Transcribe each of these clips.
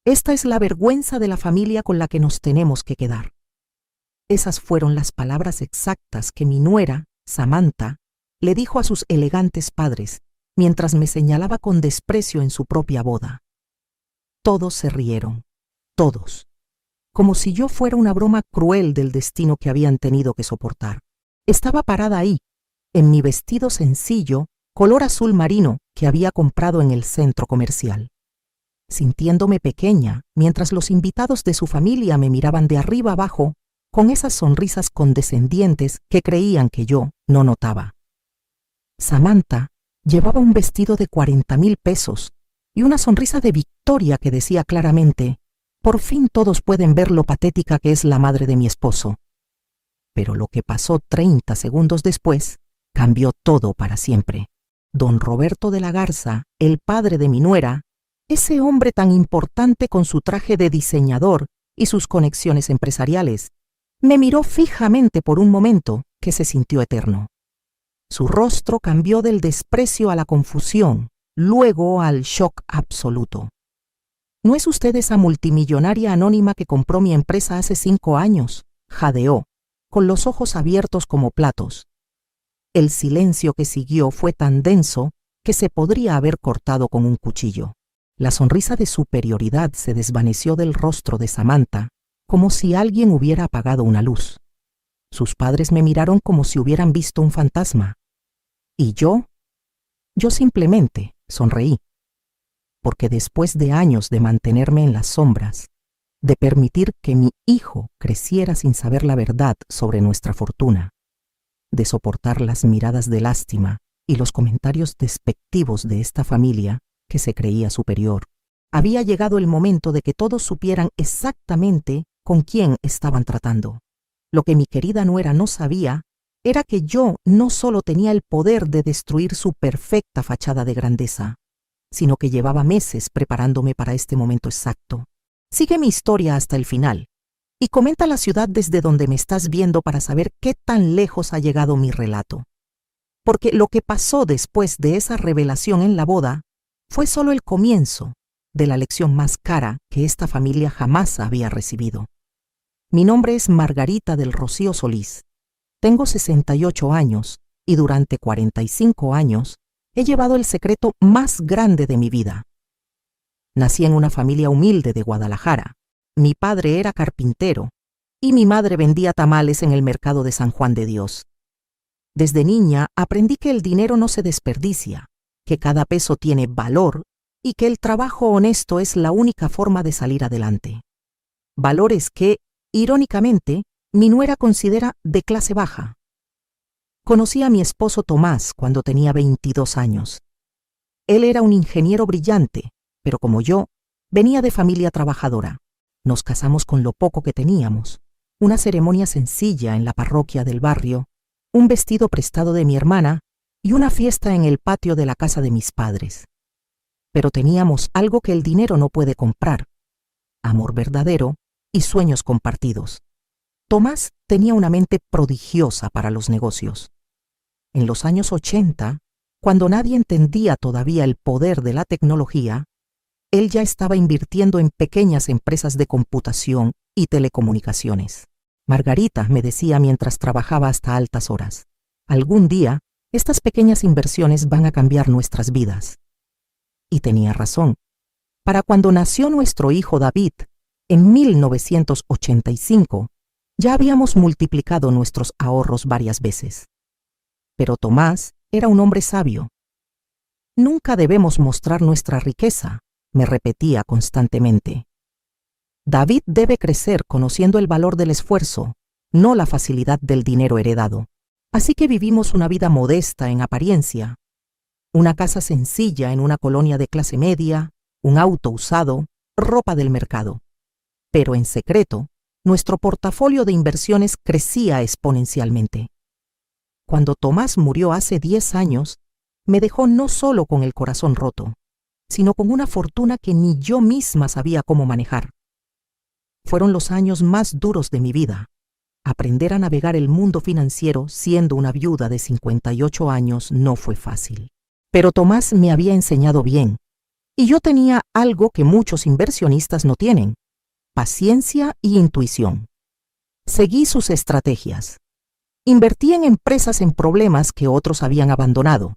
Esta es la vergüenza de la familia con la que nos tenemos que quedar. Esas fueron las palabras exactas que mi nuera, Samantha, le dijo a sus elegantes padres, mientras me señalaba con desprecio en su propia boda. Todos se rieron, todos, como si yo fuera una broma cruel del destino que habían tenido que soportar. Estaba parada ahí, en mi vestido sencillo, color azul marino que había comprado en el centro comercial, sintiéndome pequeña, mientras los invitados de su familia me miraban de arriba abajo con esas sonrisas condescendientes que creían que yo no notaba. Samantha llevaba un vestido de 40,000 pesos y una sonrisa de victoria que decía claramente: por fin todos pueden ver lo patética que es la madre de mi esposo. Pero lo que pasó 30 segundos después cambió todo para siempre. Don Roberto de la Garza, el padre de mi nuera, ese hombre tan importante con su traje de diseñador y sus conexiones empresariales, me miró fijamente por un momento que se sintió eterno. Su rostro cambió del desprecio a la confusión, luego al shock absoluto. ¿No es usted esa multimillonaria anónima que compró mi empresa hace 5 años? Jadeó, con los ojos abiertos como platos. El silencio que siguió fue tan denso que se podría haber cortado con un cuchillo. La sonrisa de superioridad se desvaneció del rostro de Samantha, como si alguien hubiera apagado una luz. Sus padres me miraron como si hubieran visto un fantasma. ¿Y yo? Yo simplemente sonreí, porque después de años de mantenerme en las sombras, de permitir que mi hijo creciera sin saber la verdad sobre nuestra fortuna, de soportar las miradas de lástima y los comentarios despectivos de esta familia que se creía superior, había llegado el momento de que todos supieran exactamente con quién estaban tratando. Lo que mi querida nuera no sabía era que yo no solo tenía el poder de destruir su perfecta fachada de grandeza, sino que llevaba meses preparándome para este momento exacto. Sigue mi historia hasta el final y comenta la ciudad desde donde me estás viendo para saber qué tan lejos ha llegado mi relato. Porque lo que pasó después de esa revelación en la boda fue solo el comienzo de la lección más cara que esta familia jamás había recibido. Mi nombre es Margarita del Rocío Solís. Tengo 68 años y durante 45 años he llevado el secreto más grande de mi vida. Nací en una familia humilde de Guadalajara. Mi padre era carpintero y mi madre vendía tamales en el mercado de San Juan de Dios. Desde niña aprendí que el dinero no se desperdicia, que cada peso tiene valor y que el trabajo honesto es la única forma de salir adelante. Valores que, irónicamente, mi nuera considera de clase baja. Conocí a mi esposo Tomás cuando tenía 22 años. Él era un ingeniero brillante, pero como yo, venía de familia trabajadora. Nos casamos con lo poco que teníamos, una ceremonia sencilla en la parroquia del barrio, un vestido prestado de mi hermana y una fiesta en el patio de la casa de mis padres. Pero teníamos algo que el dinero no puede comprar: amor verdadero y sueños compartidos. Tomás tenía una mente prodigiosa para los negocios. En los años 80, cuando nadie entendía todavía el poder de la tecnología, él ya estaba invirtiendo en pequeñas empresas de computación y telecomunicaciones. Margarita, me decía mientras trabajaba hasta altas horas, algún día estas pequeñas inversiones van a cambiar nuestras vidas. Y tenía razón. Para cuando nació nuestro hijo David, en 1985, ya habíamos multiplicado nuestros ahorros varias veces. Pero Tomás era un hombre sabio. Nunca debemos mostrar nuestra riqueza, me repetía constantemente. David debe crecer conociendo el valor del esfuerzo, no la facilidad del dinero heredado. Así que vivimos una vida modesta en apariencia. Una casa sencilla en una colonia de clase media, un auto usado, ropa del mercado. Pero en secreto, nuestro portafolio de inversiones crecía exponencialmente. Cuando Tomás murió hace 10 años, me dejó no solo con el corazón roto, sino con una fortuna que ni yo misma sabía cómo manejar. Fueron los años más duros de mi vida. Aprender a navegar el mundo financiero siendo una viuda de 58 años no fue fácil. Pero Tomás me había enseñado bien. Y yo tenía algo que muchos inversionistas no tienen: paciencia y intuición. Seguí sus estrategias. Invertí en empresas en problemas que otros habían abandonado.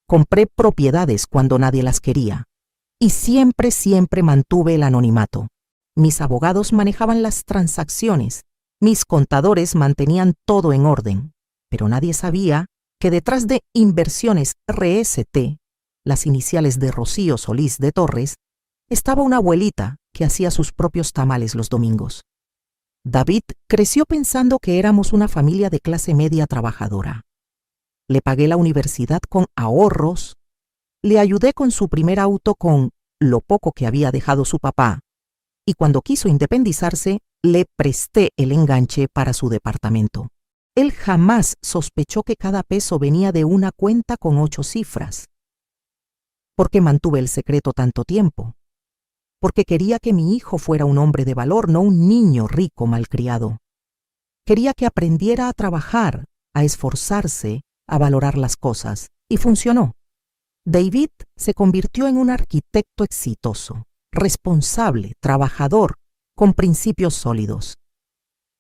Compré propiedades cuando nadie las quería. Y siempre mantuve el anonimato. Mis abogados manejaban las transacciones. Mis contadores mantenían todo en orden. Pero nadie sabía que detrás de Inversiones RST, las iniciales de Rocío Solís de Torres, estaba una abuelita que hacía sus propios tamales los domingos. David creció pensando que éramos una familia de clase media trabajadora. Le pagué la universidad con ahorros, le ayudé con su primer auto con lo poco que había dejado su papá, y cuando quiso independizarse, le presté el enganche para su departamento. Él jamás sospechó que cada peso venía de una cuenta con 8 cifras. ¿Por qué mantuve el secreto tanto tiempo? Porque quería que mi hijo fuera un hombre de valor, no un niño rico malcriado. Quería que aprendiera a trabajar, a esforzarse, a valorar las cosas, y funcionó. David se convirtió en un arquitecto exitoso, responsable, trabajador, con principios sólidos.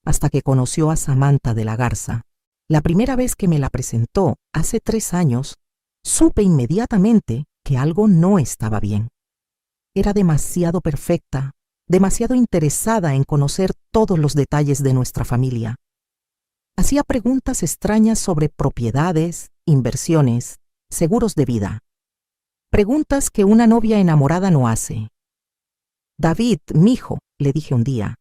Hasta que conoció a Samantha de la Garza. La primera vez que me la presentó, hace 3 años, supe inmediatamente que algo no estaba bien. Era demasiado perfecta, demasiado interesada en conocer todos los detalles de nuestra familia. Hacía preguntas extrañas sobre propiedades, inversiones, seguros de vida. Preguntas que una novia enamorada no hace. David, mijo, le dije un día,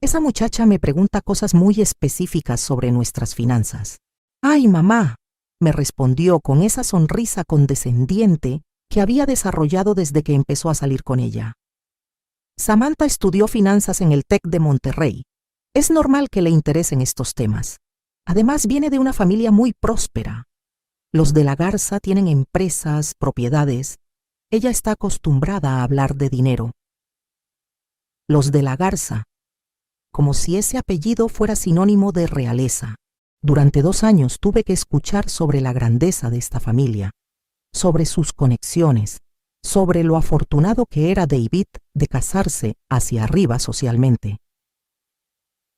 esa muchacha me pregunta cosas muy específicas sobre nuestras finanzas. ¡Ay, mamá!, me respondió con esa sonrisa condescendiente que había desarrollado desde que empezó a salir con ella. Samantha estudió finanzas en el TEC de Monterrey. Es normal que le interesen estos temas. Además, viene de una familia muy próspera. Los de la Garza tienen empresas, propiedades. Ella está acostumbrada a hablar de dinero. Los de la Garza, como si ese apellido fuera sinónimo de realeza. Durante 2 años tuve que escuchar sobre la grandeza de esta familia, sobre sus conexiones, sobre lo afortunado que era David de casarse hacia arriba socialmente.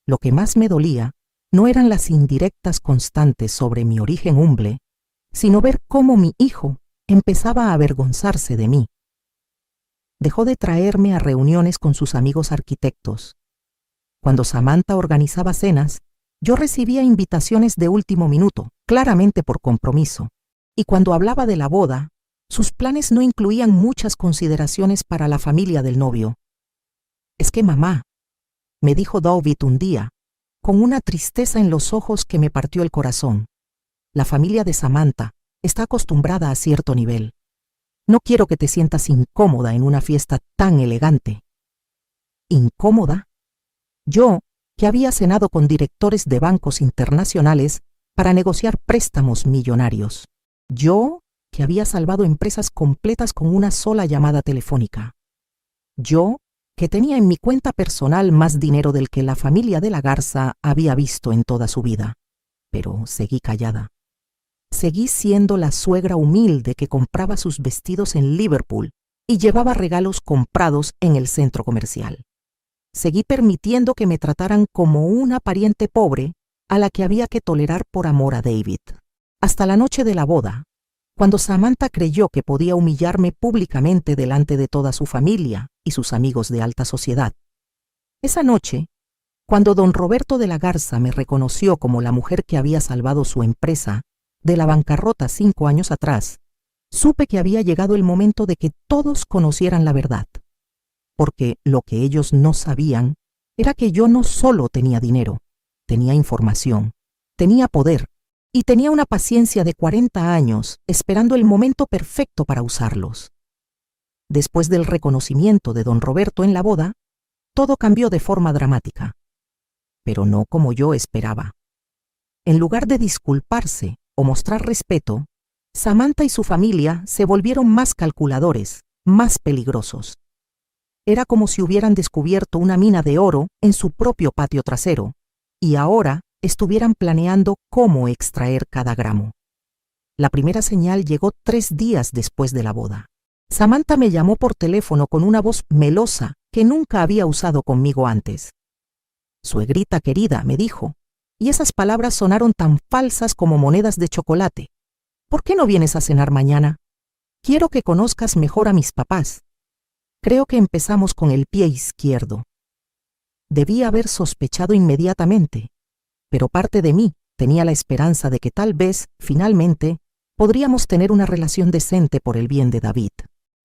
Lo que más me dolía no eran las indirectas constantes sobre mi origen humble, sino ver cómo mi hijo empezaba a avergonzarse de mí. Dejó de traerme a reuniones con sus amigos arquitectos. Cuando Samantha organizaba cenas, yo recibía invitaciones de último minuto, claramente por compromiso. Y cuando hablaba de la boda, sus planes no incluían muchas consideraciones para la familia del novio. Es que mamá, me dijo David un día, con una tristeza en los ojos que me partió el corazón. La familia de Samantha está acostumbrada a cierto nivel. No quiero que te sientas incómoda en una fiesta tan elegante. ¿Incómoda? Yo, que había cenado con directores de bancos internacionales para negociar préstamos millonarios. Yo, que había salvado empresas completas con una sola llamada telefónica. Yo, que tenía en mi cuenta personal más dinero del que la familia de la Garza había visto en toda su vida. Pero seguí callada. Seguí siendo la suegra humilde que compraba sus vestidos en Liverpool y llevaba regalos comprados en el centro comercial. Seguí permitiendo que me trataran como una pariente pobre a la que había que tolerar por amor a David. Hasta la noche de la boda, cuando Samantha creyó que podía humillarme públicamente delante de toda su familia y sus amigos de alta sociedad. Esa noche, cuando don Roberto de la Garza me reconoció como la mujer que había salvado su empresa de la bancarrota 5 años atrás, supe que había llegado el momento de que todos conocieran la verdad. Porque lo que ellos no sabían era que yo no solo tenía dinero, tenía información, tenía poder y tenía una paciencia de 40 años esperando el momento perfecto para usarlos. Después del reconocimiento de don Roberto en la boda, todo cambió de forma dramática, pero no como yo esperaba. En lugar de disculparse o mostrar respeto, Samantha y su familia se volvieron más calculadores, más peligrosos. Era como si hubieran descubierto una mina de oro en su propio patio trasero y ahora estuvieran planeando cómo extraer cada gramo. La primera señal llegó 3 días después de la boda. Samantha me llamó por teléfono con una voz melosa que nunca había usado conmigo antes. Suegrita querida, me dijo, y esas palabras sonaron tan falsas como monedas de chocolate. ¿Por qué no vienes a cenar mañana? Quiero que conozcas mejor a mis papás. Creo que empezamos con el pie izquierdo. Debí haber sospechado inmediatamente, pero parte de mí tenía la esperanza de que tal vez, finalmente, podríamos tener una relación decente por el bien de David.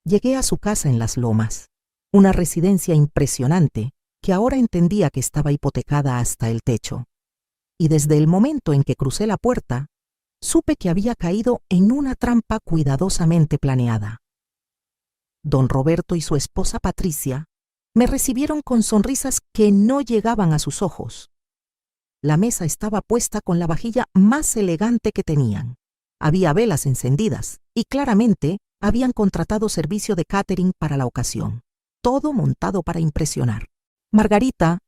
Llegué a su casa en Las Lomas, una residencia impresionante que ahora entendía que estaba hipotecada hasta el techo. Y desde el momento en que crucé la puerta, supe que había caído en una trampa cuidadosamente planeada. Don Roberto y su esposa Patricia me recibieron con sonrisas que no llegaban a sus ojos. La mesa estaba puesta con la vajilla más elegante que tenían. Había velas encendidas y claramente habían contratado servicio de catering para la ocasión. Todo montado para impresionar. Margarita,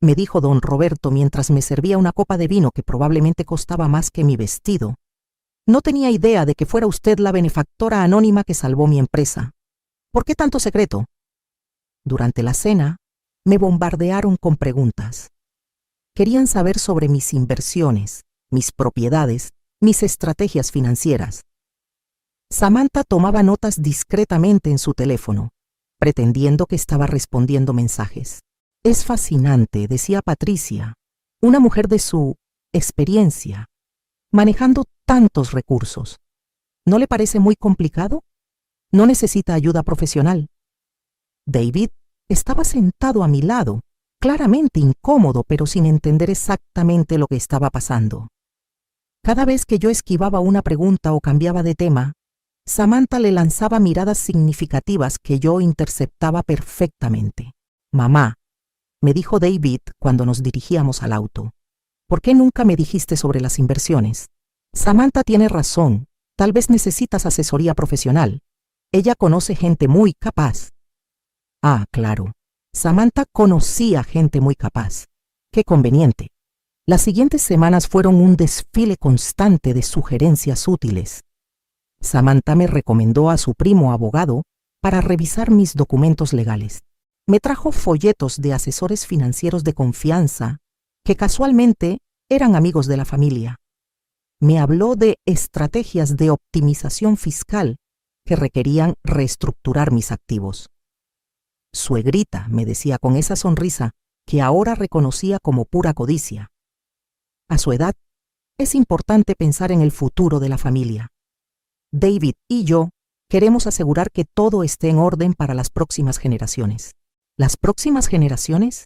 me dijo don Roberto mientras me servía una copa de vino que probablemente costaba más que mi vestido. No tenía idea de que fuera usted la benefactora anónima que salvó mi empresa. ¿Por qué tanto secreto? Durante la cena, me bombardearon con preguntas. Querían saber sobre mis inversiones, mis propiedades, mis estrategias financieras. Samantha tomaba notas discretamente en su teléfono, pretendiendo que estaba respondiendo mensajes. Es fascinante, decía Patricia, una mujer de su experiencia, manejando tantos recursos. ¿No le parece muy complicado? ¿No necesita ayuda profesional? David estaba sentado a mi lado, claramente incómodo, pero sin entender exactamente lo que estaba pasando. Cada vez que yo esquivaba una pregunta o cambiaba de tema, Samantha le lanzaba miradas significativas que yo interceptaba perfectamente. Mamá, me dijo David cuando nos dirigíamos al auto, ¿por qué nunca me dijiste sobre las inversiones? Samantha tiene razón, tal vez necesitas asesoría profesional. Ella conoce gente muy capaz. Ah, claro. Samantha conocía gente muy capaz. Qué conveniente. Las siguientes semanas fueron un desfile constante de sugerencias útiles. Samantha me recomendó a su primo abogado para revisar mis documentos legales. Me trajo folletos de asesores financieros de confianza que casualmente eran amigos de la familia. Me habló de estrategias de optimización fiscal que requerían reestructurar mis activos. Suegrita, me decía con esa sonrisa que ahora reconocía como pura codicia. A su edad, es importante pensar en el futuro de la familia. David y yo queremos asegurar que todo esté en orden para las próximas generaciones. ¿Las próximas generaciones?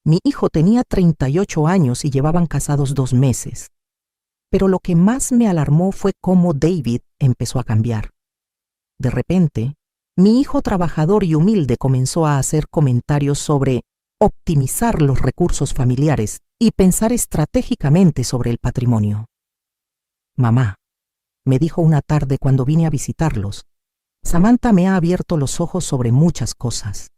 Mi hijo tenía 38 años y llevaban casados 2 meses. Pero lo que más me alarmó fue cómo David empezó a cambiar. De repente, mi hijo trabajador y humilde comenzó a hacer comentarios sobre optimizar los recursos familiares y pensar estratégicamente sobre el patrimonio. Mamá, me dijo una tarde cuando vine a visitarlos, Samantha me ha abierto los ojos sobre muchas cosas.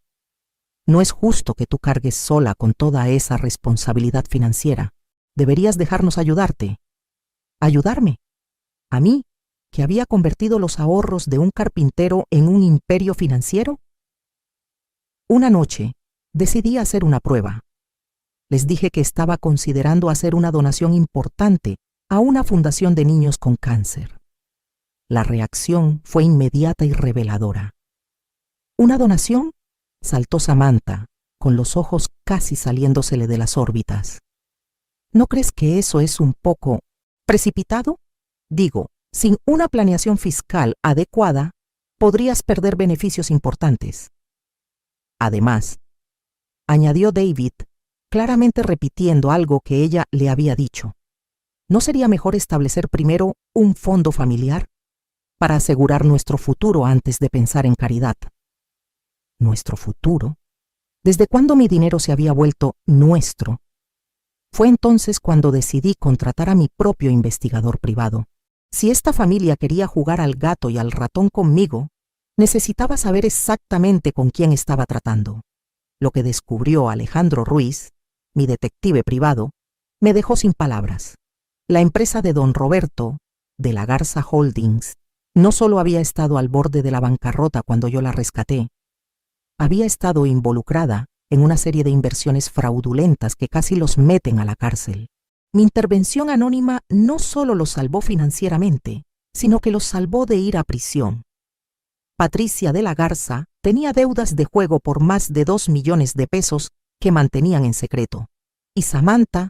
No es justo que tú cargues sola con toda esa responsabilidad financiera. Deberías dejarnos ayudarte. ¿Ayudarme? ¿A mí, que había convertido los ahorros de un carpintero en un imperio financiero? Una noche, decidí hacer una prueba. Les dije que estaba considerando hacer una donación importante a una fundación de niños con cáncer. La reacción fue inmediata y reveladora. ¿Una donación? Saltó Samantha, con los ojos casi saliéndosele de las órbitas. ¿No crees que eso es un poco precipitado? Digo, sin una planeación fiscal adecuada, podrías perder beneficios importantes. Además, añadió David, claramente repitiendo algo que ella le había dicho, ¿no sería mejor establecer primero un fondo familiar para asegurar nuestro futuro antes de pensar en caridad? ¿Nuestro futuro? ¿Desde cuándo mi dinero se había vuelto nuestro? Fue entonces cuando decidí contratar a mi propio investigador privado. Si esta familia quería jugar al gato y al ratón conmigo, necesitaba saber exactamente con quién estaba tratando. Lo que descubrió Alejandro Ruiz, mi detective privado, me dejó sin palabras. La empresa de don Roberto, de la Garza Holdings, No solo había estado al borde de la bancarrota cuando yo la rescaté, había estado involucrada en una serie de inversiones fraudulentas que casi los meten a la cárcel. Mi intervención anónima no solo los salvó financieramente, sino que los salvó de ir a prisión. Patricia de la Garza tenía deudas de juego por más de 2 millones de pesos que mantenían en secreto. Y Samantha,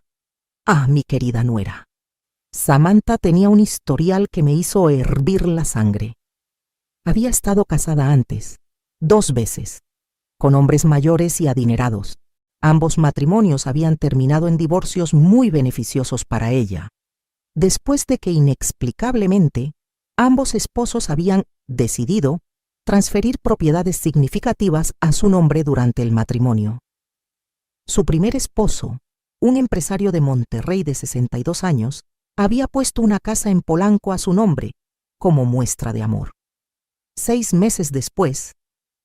mi querida nuera. Samantha tenía un historial que me hizo hervir la sangre. Había estado casada antes, 2 veces, con hombres mayores y adinerados. Ambos matrimonios habían terminado en divorcios muy beneficiosos para ella, después de que inexplicablemente ambos esposos habían decidido transferir propiedades significativas a su nombre durante el matrimonio. Su primer esposo, un empresario de Monterrey de 62 años, había puesto una casa en Polanco a su nombre como muestra de amor. 6 meses después,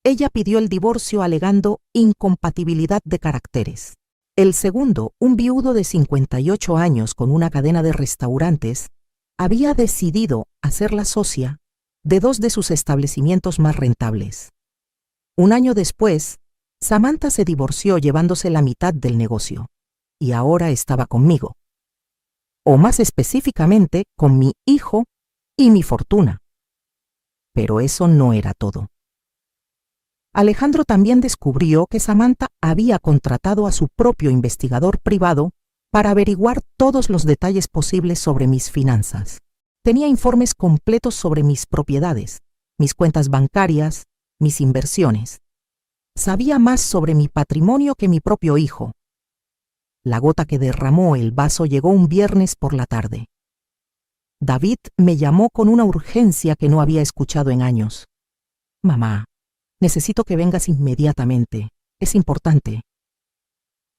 ella pidió el divorcio alegando incompatibilidad de caracteres. El segundo, un viudo de 58 años con una cadena de restaurantes, había decidido hacerla socia de 2 de sus establecimientos más rentables. Un año después, Samantha se divorció llevándose la mitad del negocio, y ahora estaba conmigo. O más específicamente, con mi hijo y mi fortuna. Pero eso no era todo. Alejandro también descubrió que Samantha había contratado a su propio investigador privado para averiguar todos los detalles posibles sobre mis finanzas. Tenía informes completos sobre mis propiedades, mis cuentas bancarias, mis inversiones. Sabía más sobre mi patrimonio que mi propio hijo. La gota que derramó el vaso llegó un viernes por la tarde. David me llamó con una urgencia que no había escuchado en años. Mamá, necesito que vengas inmediatamente. Es importante.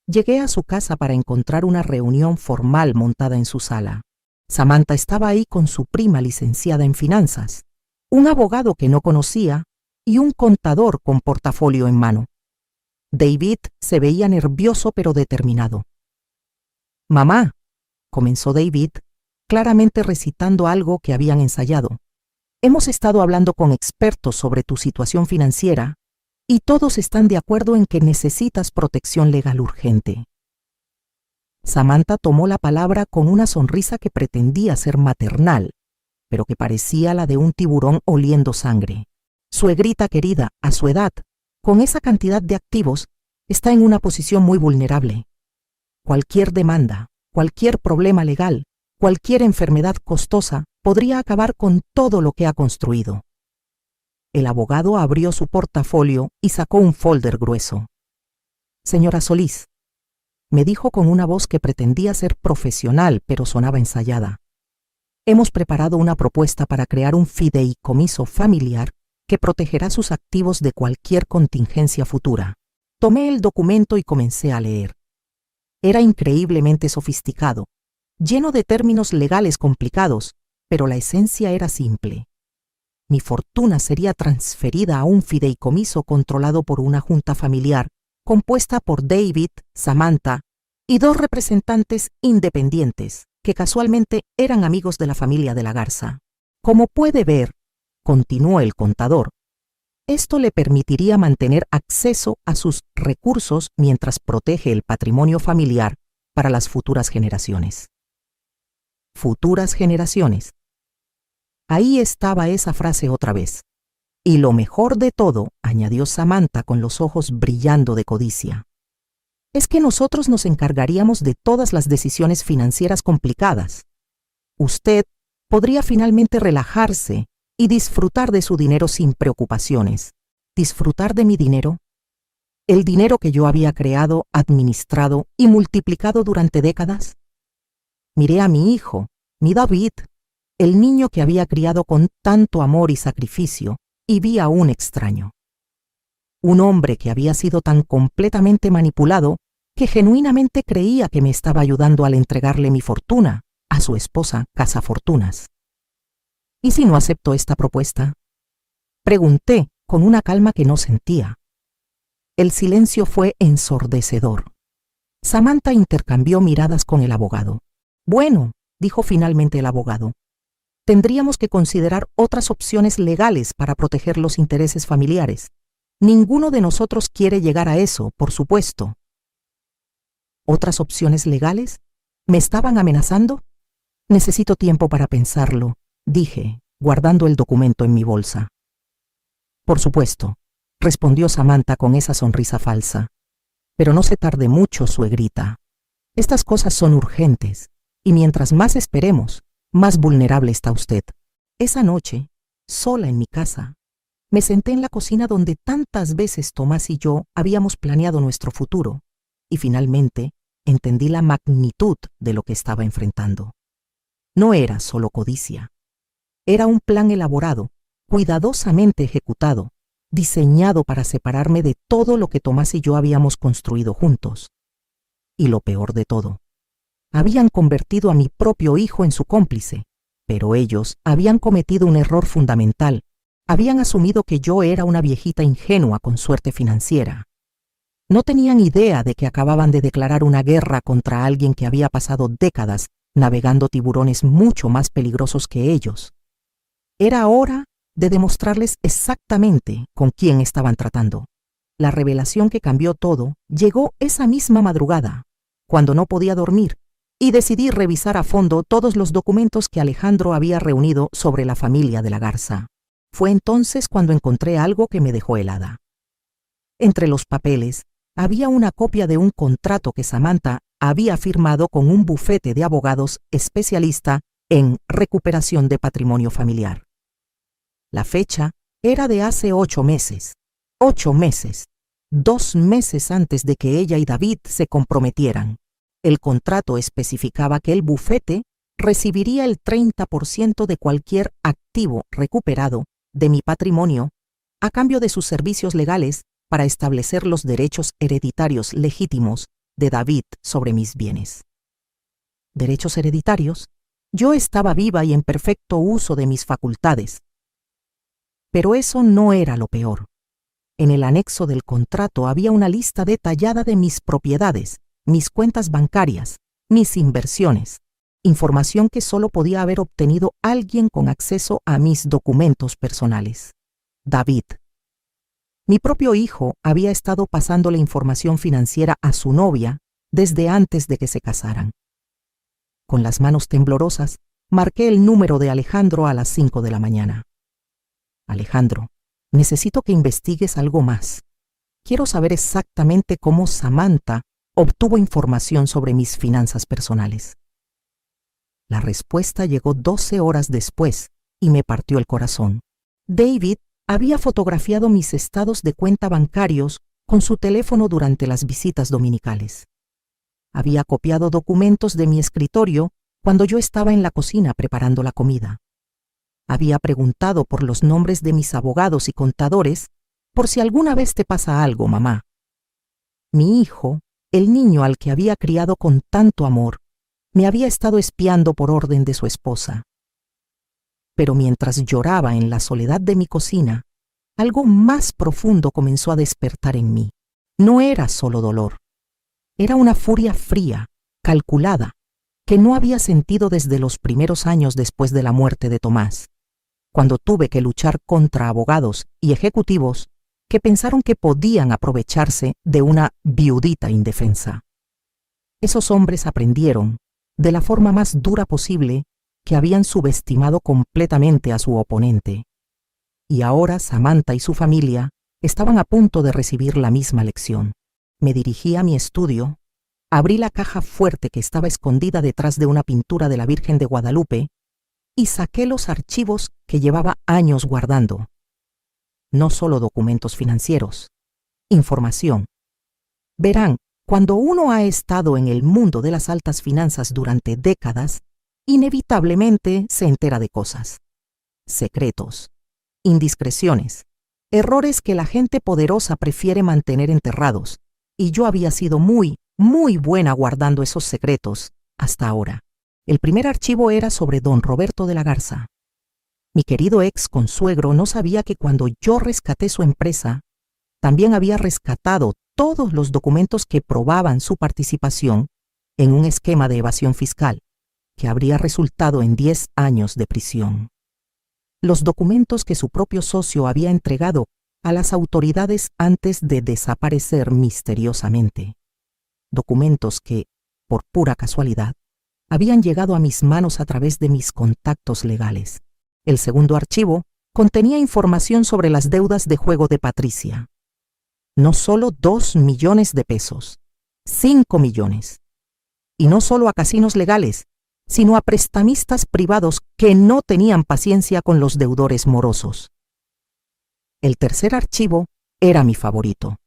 Llegué a su casa para encontrar una reunión formal montada en su sala. Samantha estaba ahí con su prima licenciada en finanzas, un abogado que no conocía y un contador con portafolio en mano. David se veía nervioso pero determinado. Mamá, comenzó David, claramente recitando algo que habían ensayado. Hemos estado hablando con expertos sobre tu situación financiera y todos están de acuerdo en que necesitas protección legal urgente. Samantha tomó la palabra con una sonrisa que pretendía ser maternal, pero que parecía la de un tiburón oliendo sangre. Suegrita querida, a su edad, con esa cantidad de activos, está en una posición muy vulnerable. Cualquier demanda, cualquier problema legal, cualquier enfermedad costosa podría acabar con todo lo que ha construido. El abogado abrió su portafolio y sacó un folder grueso. Señora Solís, me dijo con una voz que pretendía ser profesional, pero sonaba ensayada. Hemos preparado una propuesta para crear un fideicomiso familiar que protegerá sus activos de cualquier contingencia futura. Tomé el documento y comencé a leer. Era increíblemente sofisticado, lleno de términos legales complicados, pero la esencia era simple. Mi fortuna sería transferida a un fideicomiso controlado por una junta familiar compuesta por David, Samantha y 2 representantes independientes que casualmente eran amigos de la familia de la Garza. Como puede ver, continuó el contador, esto le permitiría mantener acceso a sus recursos mientras protege el patrimonio familiar para las futuras generaciones. Futuras generaciones. Ahí estaba esa frase otra vez. Y lo mejor de todo, añadió Samantha con los ojos brillando de codicia, es que nosotros nos encargaríamos de todas las decisiones financieras complicadas. Usted podría finalmente relajarse y disfrutar de su dinero sin preocupaciones. ¿Disfrutar de mi dinero? ¿El dinero que yo había creado, administrado y multiplicado durante décadas? Miré a mi hijo, mi David, el niño que había criado con tanto amor y sacrificio, y vi a un extraño. Un hombre que había sido tan completamente manipulado que genuinamente creía que me estaba ayudando al entregarle mi fortuna a su esposa Casafortunas. ¿Y si no acepto esta propuesta? Pregunté con una calma que no sentía. El silencio fue ensordecedor. Samantha intercambió miradas con el abogado. Bueno, dijo finalmente el abogado, Tendríamos que considerar otras opciones legales para proteger los intereses familiares. Ninguno de nosotros quiere llegar a eso, por supuesto. ¿Otras opciones legales? ¿Me estaban amenazando? Necesito tiempo para pensarlo, dije, guardando el documento en mi bolsa. Por supuesto, respondió Samantha con esa sonrisa falsa. Pero no se tarde mucho, suegrita. Estas cosas son urgentes, y mientras más esperemos, más vulnerable está usted. Esa noche, sola en mi casa, me senté en la cocina donde tantas veces Tomás y yo habíamos planeado nuestro futuro, y finalmente entendí la magnitud de lo que estaba enfrentando. No era solo codicia. Era un plan elaborado, cuidadosamente ejecutado, diseñado para separarme de todo lo que Tomás y yo habíamos construido juntos. Y lo peor de todo, habían convertido a mi propio hijo en su cómplice, pero ellos habían cometido un error fundamental. Habían asumido que yo era una viejita ingenua con suerte financiera. No tenían idea de que acababan de declarar una guerra contra alguien que había pasado décadas navegando tiburones mucho más peligrosos que ellos. Era hora de demostrarles exactamente con quién estaban tratando. La revelación que cambió todo llegó esa misma madrugada, cuando no podía dormir, y decidí revisar a fondo todos los documentos que Alejandro había reunido sobre la familia de la Garza. Fue entonces cuando encontré algo que me dejó helada. Entre los papeles había una copia de un contrato que Samantha había firmado con un bufete de abogados especialista en recuperación de patrimonio familiar. La fecha era de hace 8 meses. 8 meses. 2 meses antes de que ella y David se comprometieran. El contrato especificaba que el bufete recibiría el 30% de cualquier activo recuperado de mi patrimonio a cambio de sus servicios legales para establecer los derechos hereditarios legítimos de David sobre mis bienes. ¿Derechos hereditarios? Yo estaba viva y en perfecto uso de mis facultades. Pero eso no era lo peor. En el anexo del contrato había una lista detallada de mis propiedades, mis cuentas bancarias, mis inversiones, información que solo podía haber obtenido alguien con acceso a mis documentos personales. David. Mi propio hijo había estado pasándole información financiera a su novia desde antes de que se casaran. Con las manos temblorosas, marqué el número de Alejandro a las 5 de la mañana. Alejandro, necesito que investigues algo más. Quiero saber exactamente cómo Samantha obtuvo información sobre mis finanzas personales. La respuesta llegó 12 horas después y me partió el corazón. David había fotografiado mis estados de cuenta bancarios con su teléfono durante las visitas dominicales. Había copiado documentos de mi escritorio cuando yo estaba en la cocina preparando la comida. Había preguntado por los nombres de mis abogados y contadores por si alguna vez te pasa algo, mamá. Mi hijo, el niño al que había criado con tanto amor, me había estado espiando por orden de su esposa. Pero mientras lloraba en la soledad de mi cocina, algo más profundo comenzó a despertar en mí. No era solo dolor. Era una furia fría, calculada, que no había sentido desde los primeros años después de la muerte de Tomás, cuando tuve que luchar contra abogados y ejecutivos que pensaron que podían aprovecharse de una viudita indefensa. Esos hombres aprendieron, de la forma más dura posible, que habían subestimado completamente a su oponente. Y ahora Samantha y su familia estaban a punto de recibir la misma lección. Me dirigí a mi estudio, abrí la caja fuerte que estaba escondida detrás de una pintura de la Virgen de Guadalupe y saqué los archivos que llevaba años guardando. No solo documentos financieros, información. Verán, cuando uno ha estado en el mundo de las altas finanzas durante décadas, inevitablemente se entera de cosas. Secretos, indiscreciones, errores que la gente poderosa prefiere mantener enterrados, y yo había sido muy buena guardando esos secretos hasta ahora. El primer archivo era sobre don Roberto de la Garza. Mi querido ex consuegro no sabía que cuando yo rescaté su empresa, también había rescatado todos los documentos que probaban su participación en un esquema de evasión fiscal, que habría resultado en 10 años de prisión. Los documentos que su propio socio había entregado a las autoridades antes de desaparecer misteriosamente. Documentos que, por pura casualidad, habían llegado a mis manos a través de mis contactos legales. El segundo archivo contenía información sobre las deudas de juego de Patricia. No solo 2 millones de pesos, 5 millones. Y no solo a casinos legales, sino a prestamistas privados que no tenían paciencia con los deudores morosos. El tercer archivo era mi favorito.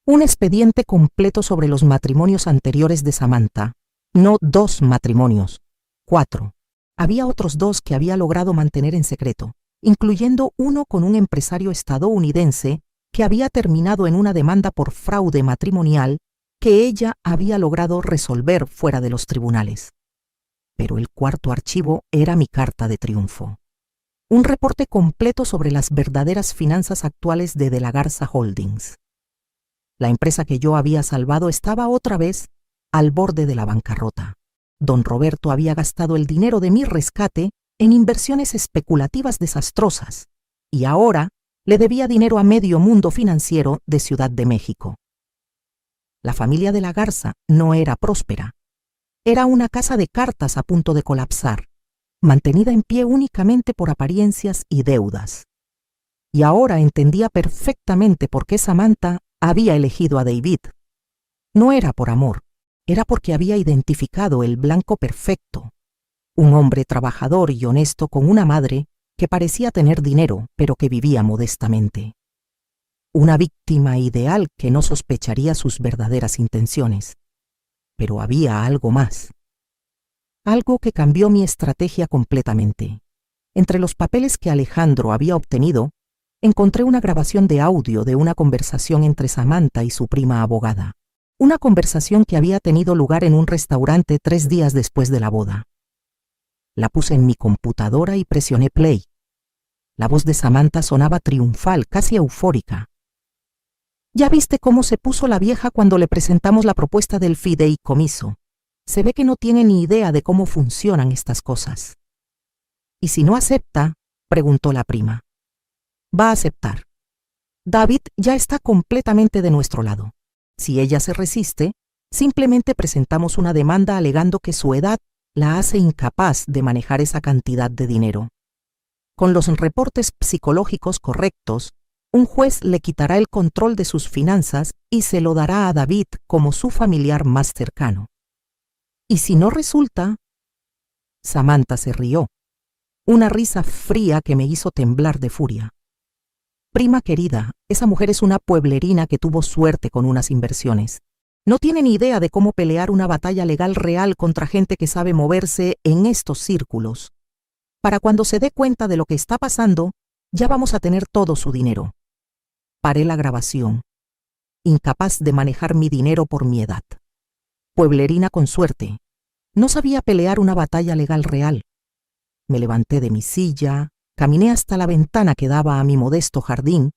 Un expediente completo sobre los matrimonios anteriores de Samantha. No 2 matrimonios, 4. Había otros 2 que había logrado mantener en secreto, incluyendo uno con un empresario estadounidense que había terminado en una demanda por fraude matrimonial que ella había logrado resolver fuera de los tribunales. Pero el cuarto archivo era mi carta de triunfo. Un reporte completo sobre las verdaderas finanzas actuales de De la Garza Holdings. La empresa que yo había salvado estaba otra vez al borde de la bancarrota. Don Roberto había gastado el dinero de mi rescate en inversiones especulativas desastrosas y ahora le debía dinero a medio mundo financiero de Ciudad de México. La familia de la Garza no era próspera. Era una casa de cartas a punto de colapsar, mantenida en pie únicamente por apariencias y deudas. Y ahora entendía perfectamente por qué Samantha había elegido a David. No era por amor, era porque había identificado el blanco perfecto. Un hombre trabajador y honesto con una madre que parecía tener dinero, pero que vivía modestamente. Una víctima ideal que no sospecharía sus verdaderas intenciones. Pero había algo más. Algo que cambió mi estrategia completamente. Entre los papeles que Alejandro había obtenido, encontré una grabación de audio de una conversación entre Samantha y su prima abogada. Una conversación que había tenido lugar en un restaurante 3 días después de la boda. La puse en mi computadora y presioné play. La voz de Samantha sonaba triunfal, casi eufórica. «¿Ya viste cómo se puso la vieja cuando le presentamos la propuesta del fideicomiso? Se ve que no tiene ni idea de cómo funcionan estas cosas». «¿Y si no acepta?», preguntó la prima. «Va a aceptar. David ya está completamente de nuestro lado. Si ella se resiste, simplemente presentamos una demanda alegando que su edad la hace incapaz de manejar esa cantidad de dinero. Con los reportes psicológicos correctos, un juez le quitará el control de sus finanzas y se lo dará a David como su familiar más cercano. ¿Y si no resulta?». Samantha se rió, una risa fría que me hizo temblar de furia. «Prima querida, esa mujer es una pueblerina que tuvo suerte con unas inversiones. No tiene ni idea de cómo pelear una batalla legal real contra gente que sabe moverse en estos círculos. Para cuando se dé cuenta de lo que está pasando, ya vamos a tener todo su dinero». Paré la grabación, incapaz de manejar mi dinero por mi edad. Pueblerina con suerte. No sabía pelear una batalla legal real. Me levanté de mi silla, caminé hasta la ventana que daba a mi modesto jardín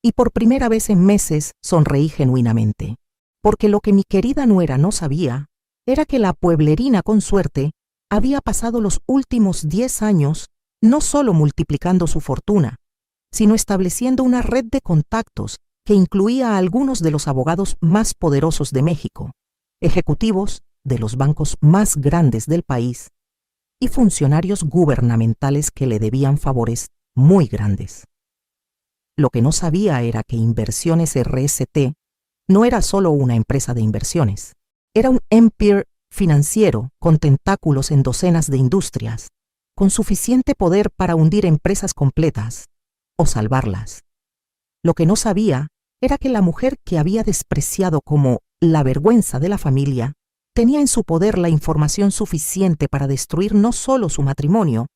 y por primera vez en meses sonreí genuinamente. Porque lo que mi querida nuera no sabía era que la pueblerina con suerte había pasado los últimos 10 años no solo multiplicando su fortuna, sino estableciendo una red de contactos que incluía a algunos de los abogados más poderosos de México, ejecutivos de los bancos más grandes del país y funcionarios gubernamentales que le debían favores muy grandes. Lo que no sabía era que Inversiones RST no era solo una empresa de inversiones, era un empire financiero con tentáculos en docenas de industrias, con suficiente poder para hundir empresas completas o salvarlas. Lo que no sabía era que la mujer que había despreciado como la vergüenza de la familia tenía en su poder la información suficiente para destruir no solo su matrimonio,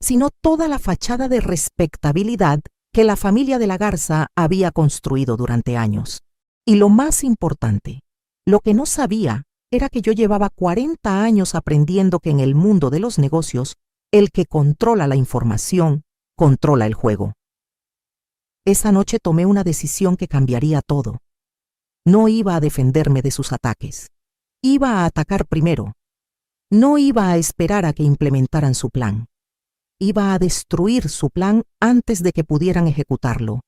sino toda la fachada de respetabilidad que la familia de la Garza había construido durante años. Y lo más importante, lo que no sabía era que yo llevaba 40 años aprendiendo que en el mundo de los negocios, el que controla la información, controla el juego. Esa noche tomé una decisión que cambiaría todo. No iba a defenderme de sus ataques. Iba a atacar primero. No iba a esperar a que implementaran su plan. Iba a destruir su plan antes de que pudieran ejecutarlo.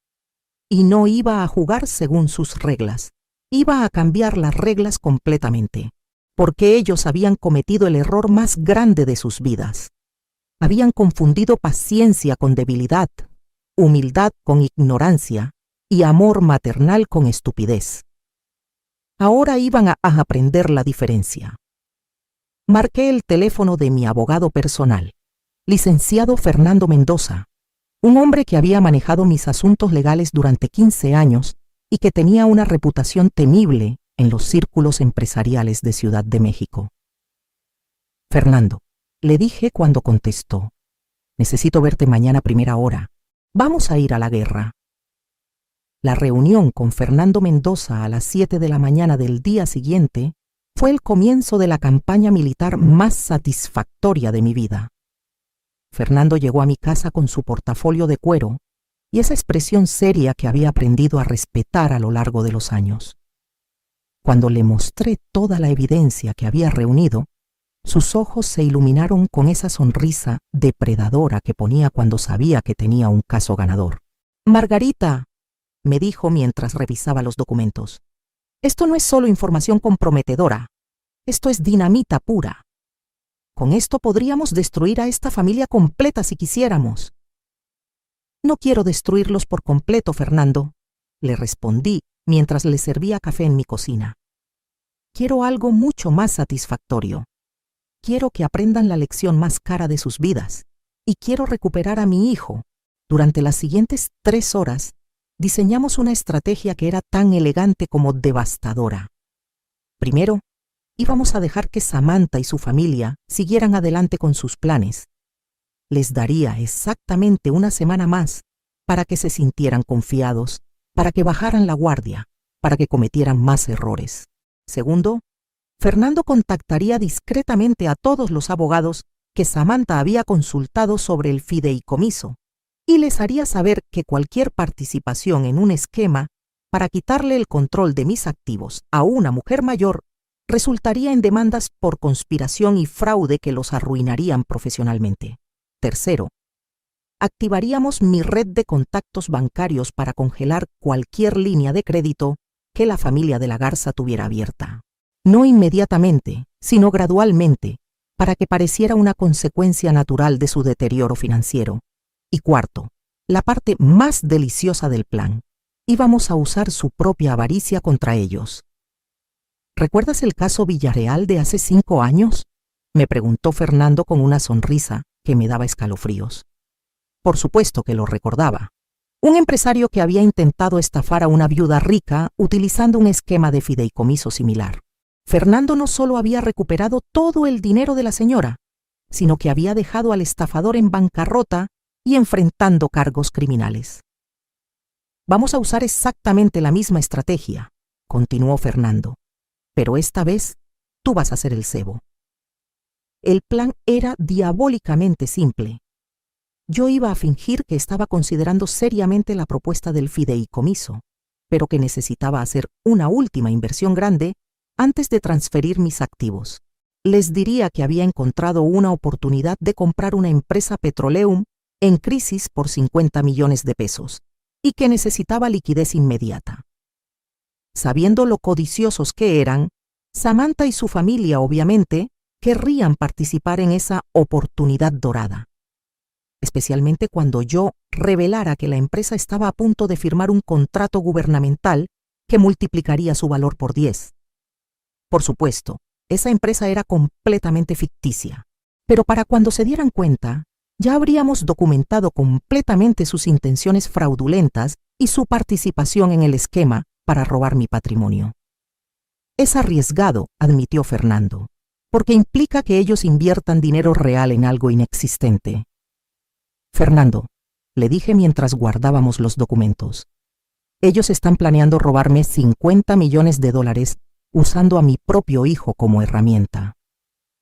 Y no iba a jugar según sus reglas. Iba a cambiar las reglas completamente, porque ellos habían cometido el error más grande de sus vidas. Habían confundido paciencia con debilidad, humildad con ignorancia y amor maternal con estupidez. Ahora iban a aprender la diferencia. Marqué el teléfono de mi abogado personal, licenciado Fernando Mendoza, un hombre que había manejado mis asuntos legales durante 15 años y que tenía una reputación temible en los círculos empresariales de Ciudad de México. Fernando, le dije cuando contestó, necesito verte mañana a primera hora. Vamos a ir a la guerra. La reunión con Fernando Mendoza a las 7 de la mañana del día siguiente fue el comienzo de la campaña militar más satisfactoria de mi vida. Fernando llegó a mi casa con su portafolio de cuero y esa expresión seria que había aprendido a respetar a lo largo de los años. Cuando le mostré toda la evidencia que había reunido, sus ojos se iluminaron con esa sonrisa depredadora que ponía cuando sabía que tenía un caso ganador. «Margarita», me dijo mientras revisaba los documentos, «esto no es solo información comprometedora, esto es dinamita pura. Con esto podríamos destruir a esta familia completa si quisiéramos». «No quiero destruirlos por completo, Fernando», le respondí mientras le servía café en mi cocina. «Quiero algo mucho más satisfactorio. Quiero que aprendan la lección más cara de sus vidas y quiero recuperar a mi hijo». Durante las siguientes 3 horas, diseñamos una estrategia que era tan elegante como devastadora. Primero, íbamos a dejar que Samantha y su familia siguieran adelante con sus planes. Les daría exactamente una semana más para que se sintieran confiados, para que bajaran la guardia, para que cometieran más errores. Segundo, Fernando contactaría discretamente a todos los abogados que Samantha había consultado sobre el fideicomiso y les haría saber que cualquier participación en un esquema para quitarle el control de mis activos a una mujer mayor resultaría en demandas por conspiración y fraude que los arruinarían profesionalmente. Tercero, activaríamos mi red de contactos bancarios para congelar cualquier línea de crédito que la familia de la Garza tuviera abierta. No inmediatamente, sino gradualmente, para que pareciera una consecuencia natural de su deterioro financiero. Y cuarto, la parte más deliciosa del plan, íbamos a usar su propia avaricia contra ellos. ¿Recuerdas el caso Villarreal de hace 5 años? Me preguntó Fernando con una sonrisa que me daba escalofríos. Por supuesto que lo recordaba. Un empresario que había intentado estafar a una viuda rica utilizando un esquema de fideicomiso similar. Fernando no solo había recuperado todo el dinero de la señora, sino que había dejado al estafador en bancarrota y enfrentando cargos criminales. «Vamos a usar exactamente la misma estrategia», continuó Fernando, «pero esta vez tú vas a ser el cebo». El plan era diabólicamente simple. Yo iba a fingir que estaba considerando seriamente la propuesta del fideicomiso, pero que necesitaba hacer una última inversión grande antes de transferir mis activos. Les diría que había encontrado una oportunidad de comprar una empresa Petroleum en crisis por 50 millones de pesos y que necesitaba liquidez inmediata. Sabiendo lo codiciosos que eran, Samantha y su familia obviamente querrían participar en esa oportunidad dorada, especialmente cuando yo revelara que la empresa estaba a punto de firmar un contrato gubernamental que multiplicaría su valor por 10. Por supuesto, esa empresa era completamente ficticia, pero para cuando se dieran cuenta, ya habríamos documentado completamente sus intenciones fraudulentas y su participación en el esquema para robar mi patrimonio. Es arriesgado, admitió Fernando, porque implica que ellos inviertan dinero real en algo inexistente. Fernando, le dije mientras guardábamos los documentos, ellos están planeando robarme $50 millones usando a mi propio hijo como herramienta.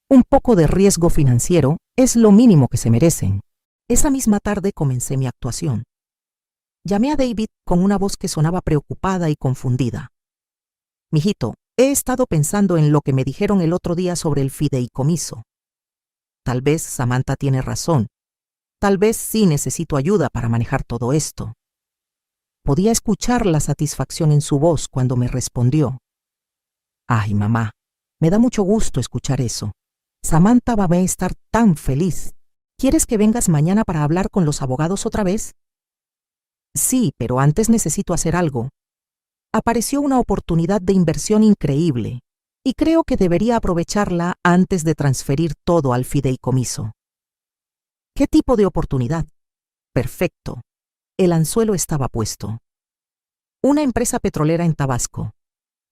Un poco de riesgo financiero es lo mínimo que se merecen. Esa misma tarde comencé mi actuación. Llamé a David con una voz que sonaba preocupada y confundida. «Mijito, he estado pensando en lo que me dijeron el otro día sobre el fideicomiso. tal vez Samantha tiene razón. Tal vez sí necesito ayuda para manejar todo esto. Podía escuchar la satisfacción en su voz cuando me respondió. Ay, mamá, me da mucho gusto escuchar eso. Samantha va a estar tan feliz. ¿Quieres que vengas mañana para hablar con los abogados otra vez? Sí, pero antes necesito hacer algo. Apareció una oportunidad de inversión increíble y creo que debería aprovecharla antes de transferir todo al fideicomiso. ¿Qué tipo de oportunidad? Perfecto. El anzuelo estaba puesto. Una empresa petrolera en Tabasco.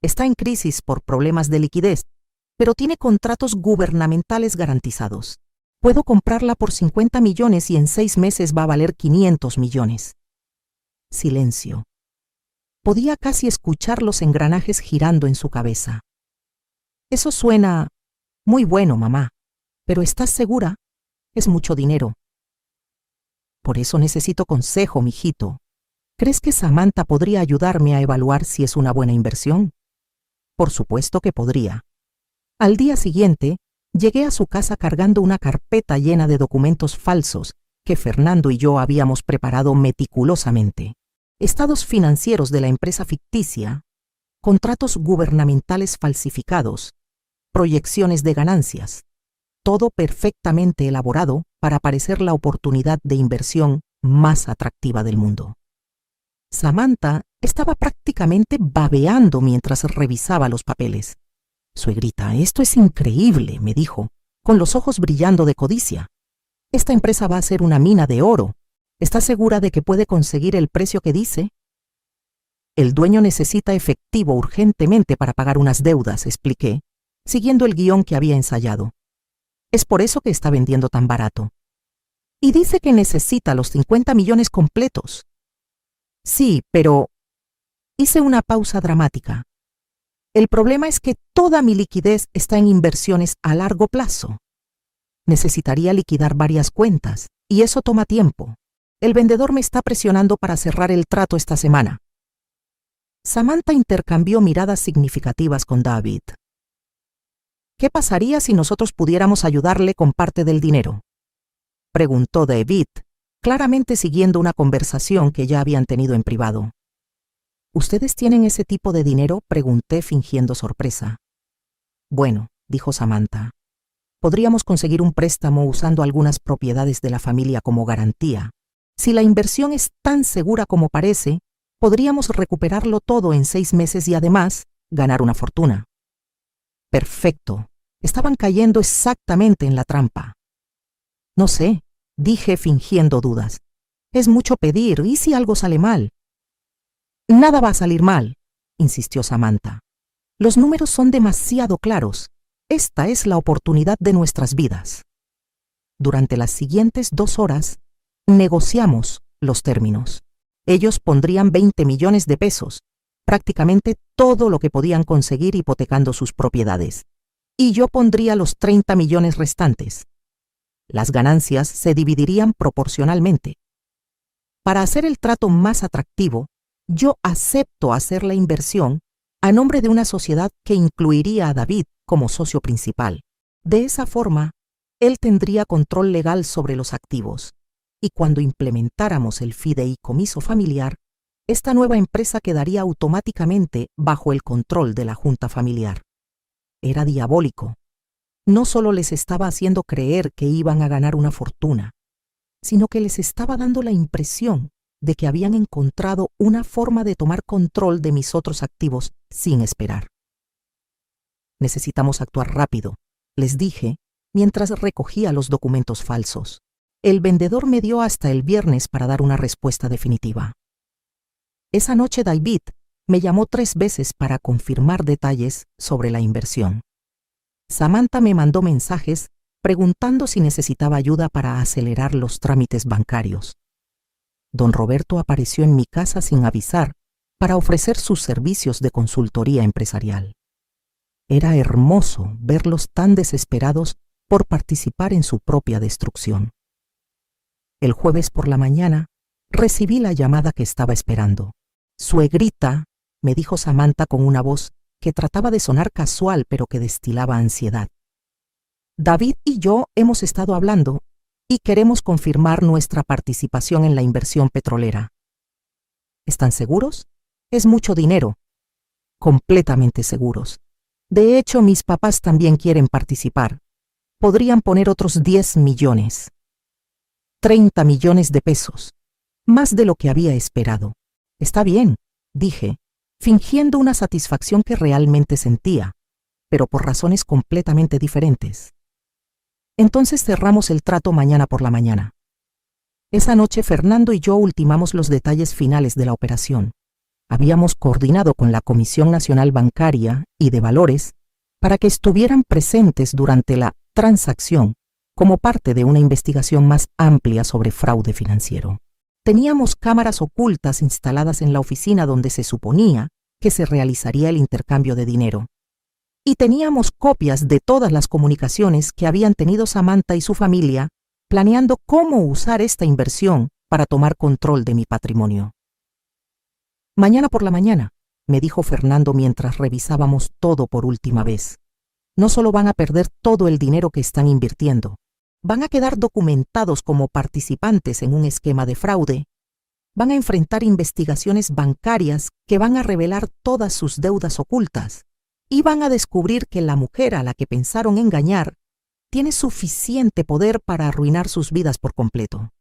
Está en crisis por problemas de liquidez, pero tiene contratos gubernamentales garantizados. Puedo comprarla por 50 millones y en 6 meses va a valer 500 millones. Silencio. Podía casi escuchar los engranajes girando en su cabeza. Eso suena muy bueno, mamá, pero ¿estás segura? Es mucho dinero. Por eso necesito consejo, mijito. ¿Crees que Samantha podría ayudarme a evaluar si es una buena inversión? Por supuesto que podría. Al día siguiente, llegué a su casa cargando una carpeta llena de documentos falsos que Fernando y yo habíamos preparado meticulosamente. Estados financieros de la empresa ficticia, contratos gubernamentales falsificados, proyecciones de ganancias, todo perfectamente elaborado para parecer la oportunidad de inversión más atractiva del mundo. Samantha estaba prácticamente babeando mientras revisaba los papeles. Suegrita, esto es increíble, me dijo, con los ojos brillando de codicia. Esta empresa va a ser una mina de oro. ¿Estás segura de que puede conseguir el precio que dice? El dueño necesita efectivo urgentemente para pagar unas deudas, expliqué, siguiendo el guión que había ensayado. Es por eso que está vendiendo tan barato. Y dice que necesita los 50 millones completos. Sí, pero... Hice una pausa dramática. El problema es que toda mi liquidez está en inversiones a largo plazo. Necesitaría liquidar varias cuentas, y eso toma tiempo. El vendedor me está presionando para cerrar el trato esta semana. Samantha intercambió miradas significativas con David. ¿Qué pasaría si nosotros pudiéramos ayudarle con parte del dinero? Preguntó David, claramente siguiendo una conversación que ya habían tenido en privado. ¿Ustedes tienen ese tipo de dinero?, pregunté fingiendo sorpresa. Bueno, dijo Samantha, podríamos conseguir un préstamo usando algunas propiedades de la familia como garantía. Si la inversión es tan segura como parece, podríamos recuperarlo todo en 6 meses y además ganar una fortuna. Perfecto. Estaban cayendo exactamente en la trampa. No sé, dije fingiendo dudas. Es mucho pedir, ¿y si algo sale mal? Nada va a salir mal, insistió Samantha. Los números son demasiado claros. Esta es la oportunidad de nuestras vidas. Durante las siguientes 2 horas, negociamos los términos. Ellos pondrían 20 millones de pesos, prácticamente todo lo que podían conseguir hipotecando sus propiedades. Y yo pondría los 30 millones restantes. Las ganancias se dividirían proporcionalmente. Para hacer el trato más atractivo, yo acepto hacer la inversión a nombre de una sociedad que incluiría a David como socio principal. De esa forma, él tendría control legal sobre los activos. Y cuando implementáramos el fideicomiso familiar, esta nueva empresa quedaría automáticamente bajo el control de la junta familiar. Era diabólico. No solo les estaba haciendo creer que iban a ganar una fortuna, sino que les estaba dando la impresión de que habían encontrado una forma de tomar control de mis otros activos sin esperar. Necesitamos actuar rápido, les dije, mientras recogía los documentos falsos. El vendedor me dio hasta el viernes para dar una respuesta definitiva. Esa noche David me llamó 3 veces para confirmar detalles sobre la inversión. Samantha me mandó mensajes preguntando si necesitaba ayuda para acelerar los trámites bancarios. Don Roberto apareció en mi casa sin avisar para ofrecer sus servicios de consultoría empresarial. Era hermoso verlos tan desesperados por participar en su propia destrucción. El jueves por la mañana recibí la llamada que estaba esperando. «Suegrita», me dijo Samantha con una voz que trataba de sonar casual pero que destilaba ansiedad. David y yo hemos estado hablando y queremos confirmar nuestra participación en la inversión petrolera. ¿Están seguros? Es mucho dinero. Completamente seguros. De hecho, mis papás también quieren participar. Podrían poner otros 10 millones. 30 millones de pesos. Más de lo que había esperado. Está bien, dije, fingiendo una satisfacción que realmente sentía, pero por razones completamente diferentes. Entonces cerramos el trato mañana por la mañana. Esa noche Fernando y yo ultimamos los detalles finales de la operación. Habíamos coordinado con la Comisión Nacional Bancaria y de Valores para que estuvieran presentes durante la transacción como parte de una investigación más amplia sobre fraude financiero. Teníamos cámaras ocultas instaladas en la oficina donde se suponía que se realizaría el intercambio de dinero. Y teníamos copias de todas las comunicaciones que habían tenido Samantha y su familia planeando cómo usar esta inversión para tomar control de mi patrimonio. Mañana por la mañana, me dijo Fernando mientras revisábamos todo por última vez. No solo van a perder todo el dinero que están invirtiendo, van a quedar documentados como participantes en un esquema de fraude, van a enfrentar investigaciones bancarias que van a revelar todas sus deudas ocultas y van a descubrir que la mujer a la que pensaron engañar tiene suficiente poder para arruinar sus vidas por completo.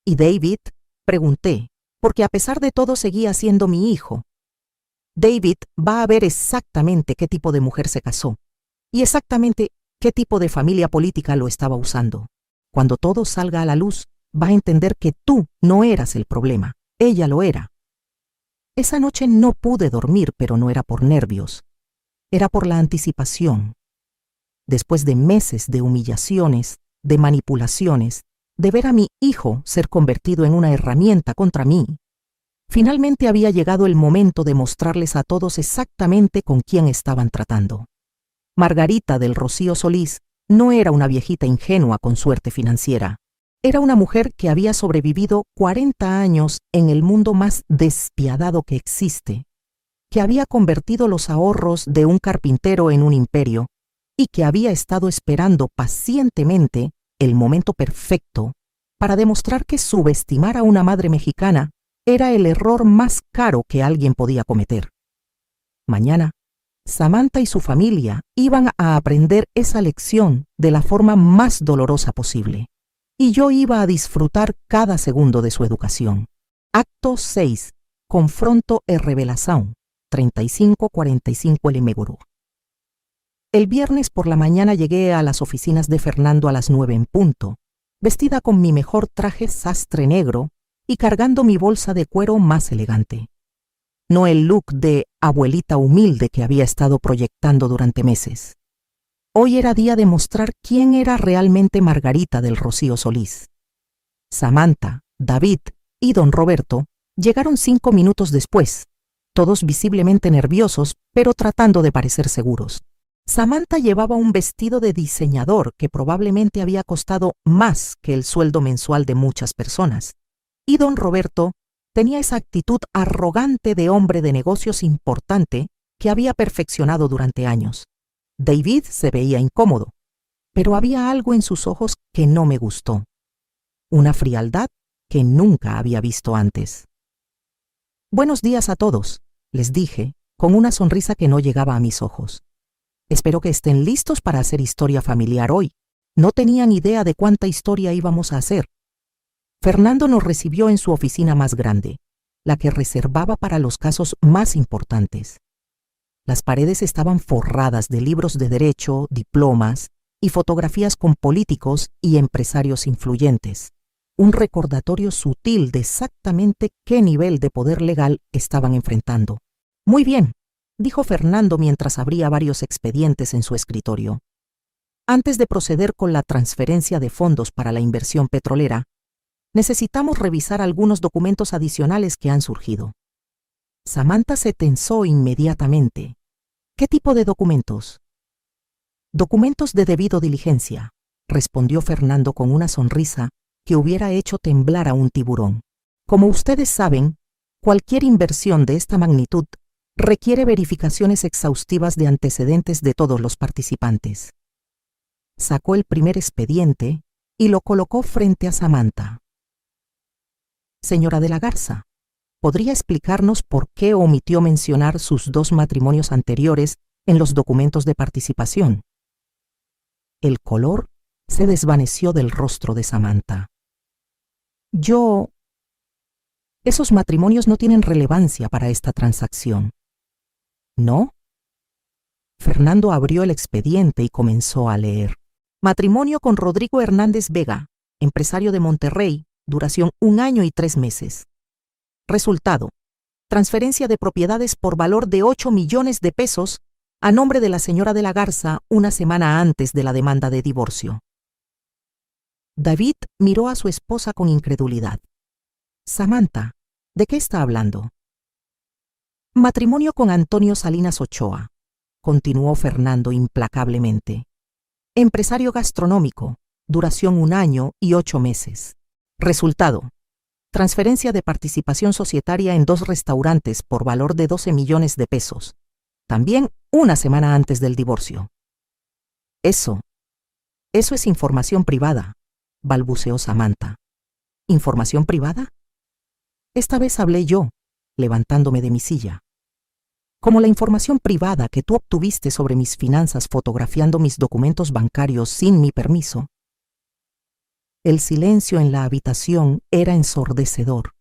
¿Y David? Pregunté, porque a pesar de todo seguía siendo mi hijo. David va a ver exactamente qué tipo de mujer se casó y exactamente qué tipo de familia política lo estaba usando. Cuando todo salga a la luz, va a entender que tú no eras el problema, ella lo era. Esa noche no pude dormir, pero no era por nervios, era por la anticipación. Después de meses de humillaciones, de manipulaciones, de ver a mi hijo ser convertido en una herramienta contra mí, finalmente había llegado el momento de mostrarles a todos exactamente con quién estaban tratando. Margarita del Rocío Solís no era una viejita ingenua con suerte financiera. Era una mujer que había sobrevivido 40 años en el mundo más despiadado que existe, que había convertido los ahorros de un carpintero en un imperio y que había estado esperando pacientemente el momento perfecto para demostrar que subestimar a una madre mexicana era el error más caro que alguien podía cometer. Mañana, Samantha y su familia iban a aprender esa lección de la forma más dolorosa posible, y yo iba a disfrutar cada segundo de su educación. Acto 6. Confronto e revelación. 3545 Elemeguru. El viernes por la mañana llegué a las oficinas de Fernando a las 9 en punto, vestida con mi mejor traje sastre negro y cargando mi bolsa de cuero más elegante. No el look de abuelita humilde que había estado proyectando durante meses. Hoy era día de mostrar quién era realmente Margarita del Rocío Solís. Samantha, David y don Roberto llegaron 5 minutos después, todos visiblemente nerviosos, pero tratando de parecer seguros. Samantha llevaba un vestido de diseñador que probablemente había costado más que el sueldo mensual de muchas personas, y don Roberto tenía esa actitud arrogante de hombre de negocios importante que había perfeccionado durante años. David se veía incómodo, pero había algo en sus ojos que no me gustó. Una frialdad que nunca había visto antes. Buenos días a todos, les dije, con una sonrisa que no llegaba a mis ojos. Espero que estén listos para hacer historia familiar hoy. No tenían idea de cuánta historia íbamos a hacer. Fernando nos recibió en su oficina más grande, la que reservaba para los casos más importantes. Las paredes estaban forradas de libros de derecho, diplomas y fotografías con políticos y empresarios influyentes. Un recordatorio sutil de exactamente qué nivel de poder legal estaban enfrentando. Muy bien, dijo Fernando mientras abría varios expedientes en su escritorio. Antes de proceder con la transferencia de fondos para la inversión petrolera, necesitamos revisar algunos documentos adicionales que han surgido. Samantha se tensó inmediatamente. ¿Qué tipo de documentos? Documentos de debido diligencia, respondió Fernando con una sonrisa que hubiera hecho temblar a un tiburón. Como ustedes saben, cualquier inversión de esta magnitud requiere verificaciones exhaustivas de antecedentes de todos los participantes. sacó el primer expediente y lo colocó frente a Samantha. Señora de la Garza, ¿podría explicarnos por qué omitió mencionar sus 2 matrimonios anteriores en los documentos de participación? El color se desvaneció del rostro de Samantha. Esos matrimonios no tienen relevancia para esta transacción. ¿No? Fernando abrió el expediente y comenzó a leer. Matrimonio con Rodrigo Hernández Vega, empresario de Monterrey, duración 1 año y 3 meses. Resultado: transferencia de propiedades por valor de 8 millones de pesos a nombre de la señora de la Garza 1 semana antes de la demanda de divorcio. David miró a su esposa con incredulidad. Samantha, ¿de qué está hablando? Matrimonio con Antonio Salinas Ochoa, continuó Fernando implacablemente. Empresario gastronómico, duración 1 año y 8 meses. Resultado: transferencia de participación societaria en 2 restaurantes por valor de 12 millones de pesos, también 1 semana antes del divorcio. Eso es información privada, balbuceó Samantha. ¿Información privada? Esta vez hablé yo, levantándome de mi silla. Como la información privada que tú obtuviste sobre mis finanzas fotografiando mis documentos bancarios sin mi permiso. El silencio en la habitación era ensordecedor.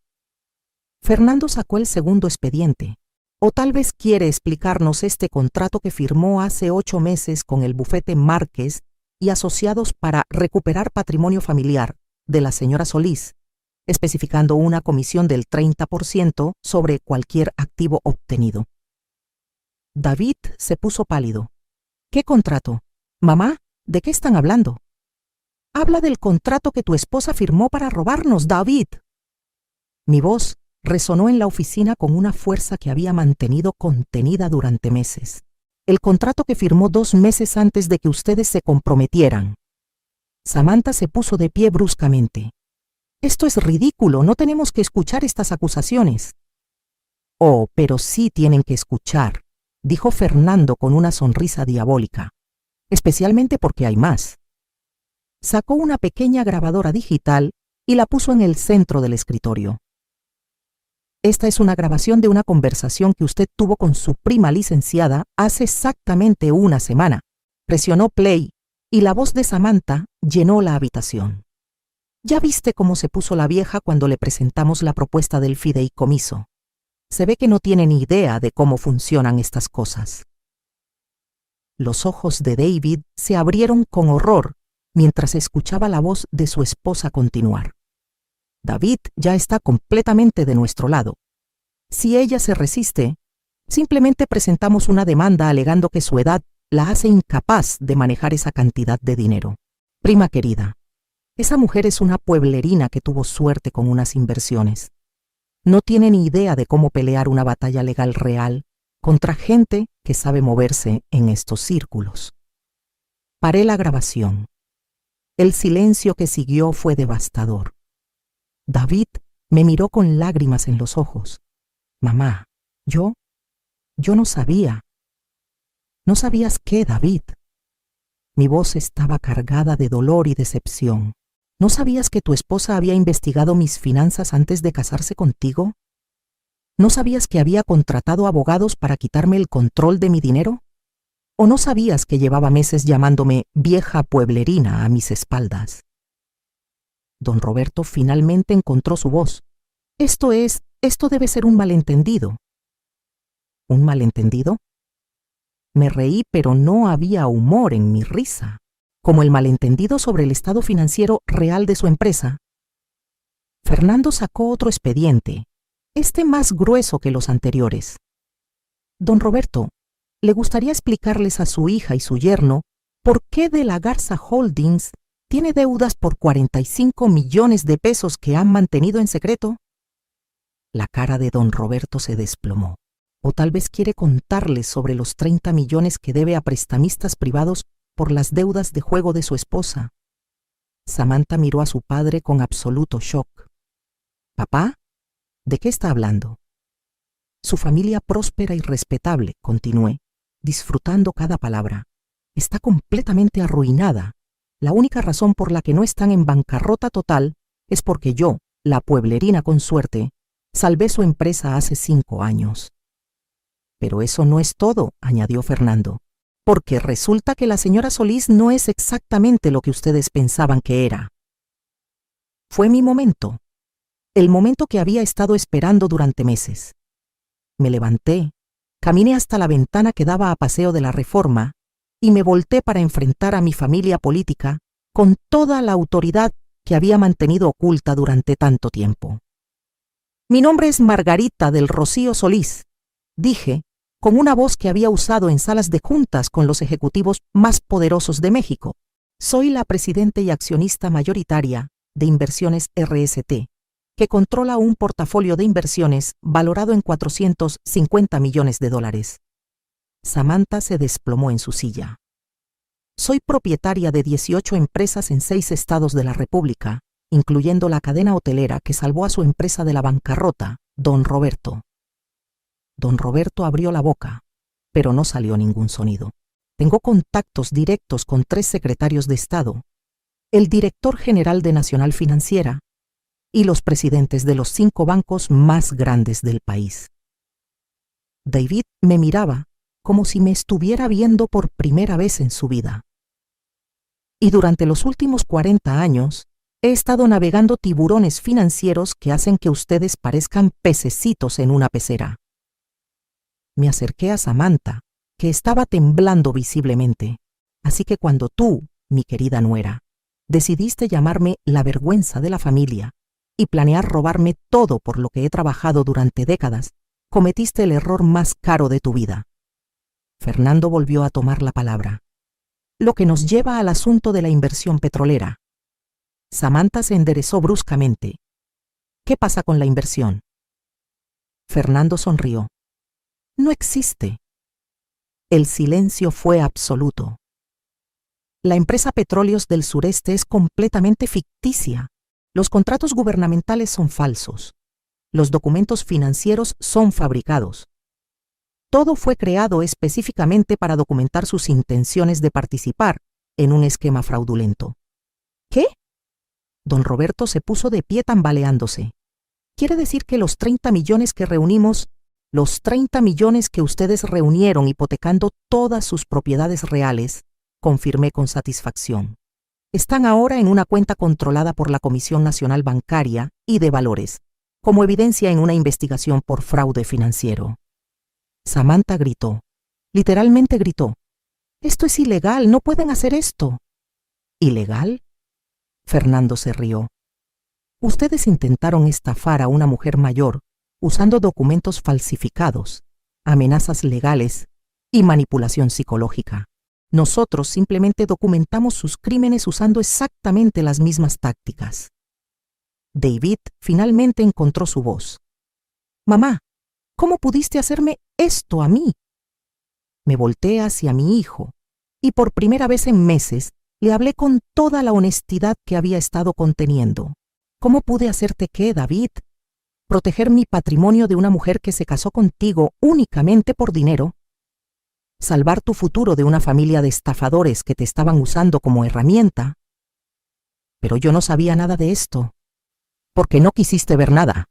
Fernando sacó el segundo expediente. O tal vez quiere explicarnos este contrato que firmó hace 8 meses con el bufete Márquez y asociados para recuperar patrimonio familiar de la señora Solís, especificando una comisión del 30% sobre cualquier activo obtenido. David se puso pálido. ¿Qué contrato? Mamá, ¿de qué están hablando? Habla del contrato que tu esposa firmó para robarnos, David. Mi voz resonó en la oficina con una fuerza que había mantenido contenida durante meses. El contrato que firmó 2 meses antes de que ustedes se comprometieran. Samantha se puso de pie bruscamente. Esto es ridículo, no tenemos que escuchar estas acusaciones. Oh, pero sí tienen que escuchar, dijo Fernando con una sonrisa diabólica. Especialmente porque hay más. Sacó una pequeña grabadora digital y la puso en el centro del escritorio. Esta es una grabación de una conversación que usted tuvo con su prima licenciada hace exactamente 1 semana. Presionó play y la voz de Samantha llenó la habitación. Ya viste cómo se puso la vieja cuando le presentamos la propuesta del fideicomiso. Se ve que no tiene ni idea de cómo funcionan estas cosas. Los ojos de David se abrieron con horror mientras escuchaba la voz de su esposa continuar. David ya está completamente de nuestro lado. Si ella se resiste, simplemente presentamos una demanda alegando que su edad la hace incapaz de manejar esa cantidad de dinero. Prima querida, esa mujer es una pueblerina que tuvo suerte con unas inversiones. No tiene ni idea de cómo pelear una batalla legal real contra gente que sabe moverse en estos círculos. Paré la grabación. El silencio que siguió fue devastador. David me miró con lágrimas en los ojos. Mamá, yo no sabía. ¿No sabías qué, David? Mi voz estaba cargada de dolor y decepción. ¿No sabías que tu esposa había investigado mis finanzas antes de casarse contigo? ¿No sabías que había contratado abogados para quitarme el control de mi dinero? ¿O no sabías que llevaba meses llamándome vieja pueblerina a mis espaldas? Don Roberto finalmente encontró su voz. Esto debe ser un malentendido. ¿Un malentendido? Me reí, pero no había humor en mi risa, como el malentendido sobre el estado financiero real de su empresa. Fernando sacó otro expediente, este más grueso que los anteriores. Don Roberto, ¿le gustaría explicarles a su hija y su yerno por qué De la Garza Holdings tiene deudas por 45 millones de pesos que han mantenido en secreto? La cara de don Roberto se desplomó. O tal vez quiere contarles sobre los 30 millones que debe a prestamistas privados por las deudas de juego de su esposa. Samantha miró a su padre con absoluto shock. ¿Papá? ¿De qué está hablando? Su familia próspera y respetable, continué, disfrutando cada palabra, está completamente arruinada La única razón por la que no están en bancarrota total es porque yo, la pueblerina con suerte, salvé su empresa hace 5 años. Pero eso no es todo, añadió Fernando, porque resulta que la señora Solís no es exactamente lo que ustedes pensaban que era. Fue mi momento, el momento que había estado esperando durante meses. Me levanté, caminé hasta la ventana que daba a Paseo de la Reforma y me volté para enfrentar a mi familia política con toda la autoridad que había mantenido oculta durante tanto tiempo. Mi nombre es Margarita del Rocío Solís, dije, con una voz que había usado en salas de juntas con los ejecutivos más poderosos de México. Soy la presidenta y accionista mayoritaria de Inversiones RST, que controla un portafolio de inversiones valorado en $450 millones. Samantha se desplomó en su silla. Soy propietaria de 18 empresas en 6 estados de la República, incluyendo la cadena hotelera que salvó a su empresa de la bancarrota, Don Roberto. Don Roberto abrió la boca, pero no salió ningún sonido. Tengo contactos directos con 3 secretarios de Estado, el director general de Nacional Financiera y los presidentes de los 5 bancos más grandes del país. David me miraba como si me estuviera viendo por primera vez en su vida. Y durante los últimos 40 años, he estado navegando tiburones financieros que hacen que ustedes parezcan pececitos en una pecera. Me acerqué a Samantha, que estaba temblando visiblemente. Así que cuando tú, mi querida nuera, decidiste llamarme la vergüenza de la familia y planear robarme todo por lo que he trabajado durante décadas, cometiste el error más caro de tu vida. Fernando volvió a tomar la palabra. Lo que nos lleva al asunto de la inversión petrolera. Samantha se enderezó bruscamente. ¿Qué pasa con la inversión? Fernando sonrió. No existe. El silencio fue absoluto. La empresa Petróleos del Sureste es completamente ficticia. Los contratos gubernamentales son falsos. Los documentos financieros son fabricados. Todo fue creado específicamente para documentar sus intenciones de participar en un esquema fraudulento. ¿Qué? Don Roberto se puso de pie tambaleándose. ¿Quiere decir que los 30 millones que reunimos, los 30 millones que ustedes reunieron hipotecando todas sus propiedades reales, confirmé con satisfacción, están ahora en una cuenta controlada por la Comisión Nacional Bancaria y de Valores, como evidencia en una investigación por fraude financiero? Samantha gritó, literalmente gritó, «Esto es ilegal, no pueden hacer esto». ¿Ilegal? Fernando se rió. Ustedes intentaron estafar a una mujer mayor usando documentos falsificados, amenazas legales y manipulación psicológica. Nosotros simplemente documentamos sus crímenes usando exactamente las mismas tácticas. David finalmente encontró su voz. «Mamá, ¿cómo pudiste hacerme esto a mí?» Me volteé hacia mi hijo y por primera vez en meses le hablé con toda la honestidad que había estado conteniendo. ¿Cómo pude hacerte qué, David? ¿Proteger mi patrimonio de una mujer que se casó contigo únicamente por dinero? ¿Salvar tu futuro de una familia de estafadores que te estaban usando como herramienta? Pero yo no sabía nada de esto, porque no quisiste ver nada.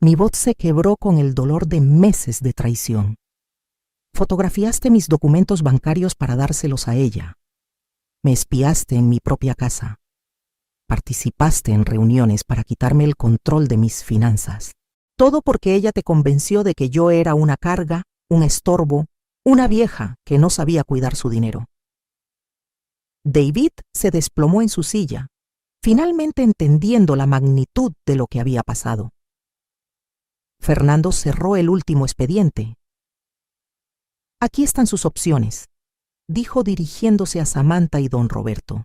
Mi voz se quebró con el dolor de meses de traición. Fotografiaste mis documentos bancarios para dárselos a ella. Me espiaste en mi propia casa. Participaste en reuniones para quitarme el control de mis finanzas. Todo porque ella te convenció de que yo era una carga, un estorbo, una vieja que no sabía cuidar su dinero. David se desplomó en su silla, finalmente entendiendo la magnitud de lo que había pasado. Fernando cerró el último expediente. Aquí están sus opciones, dijo dirigiéndose a Samantha y don Roberto.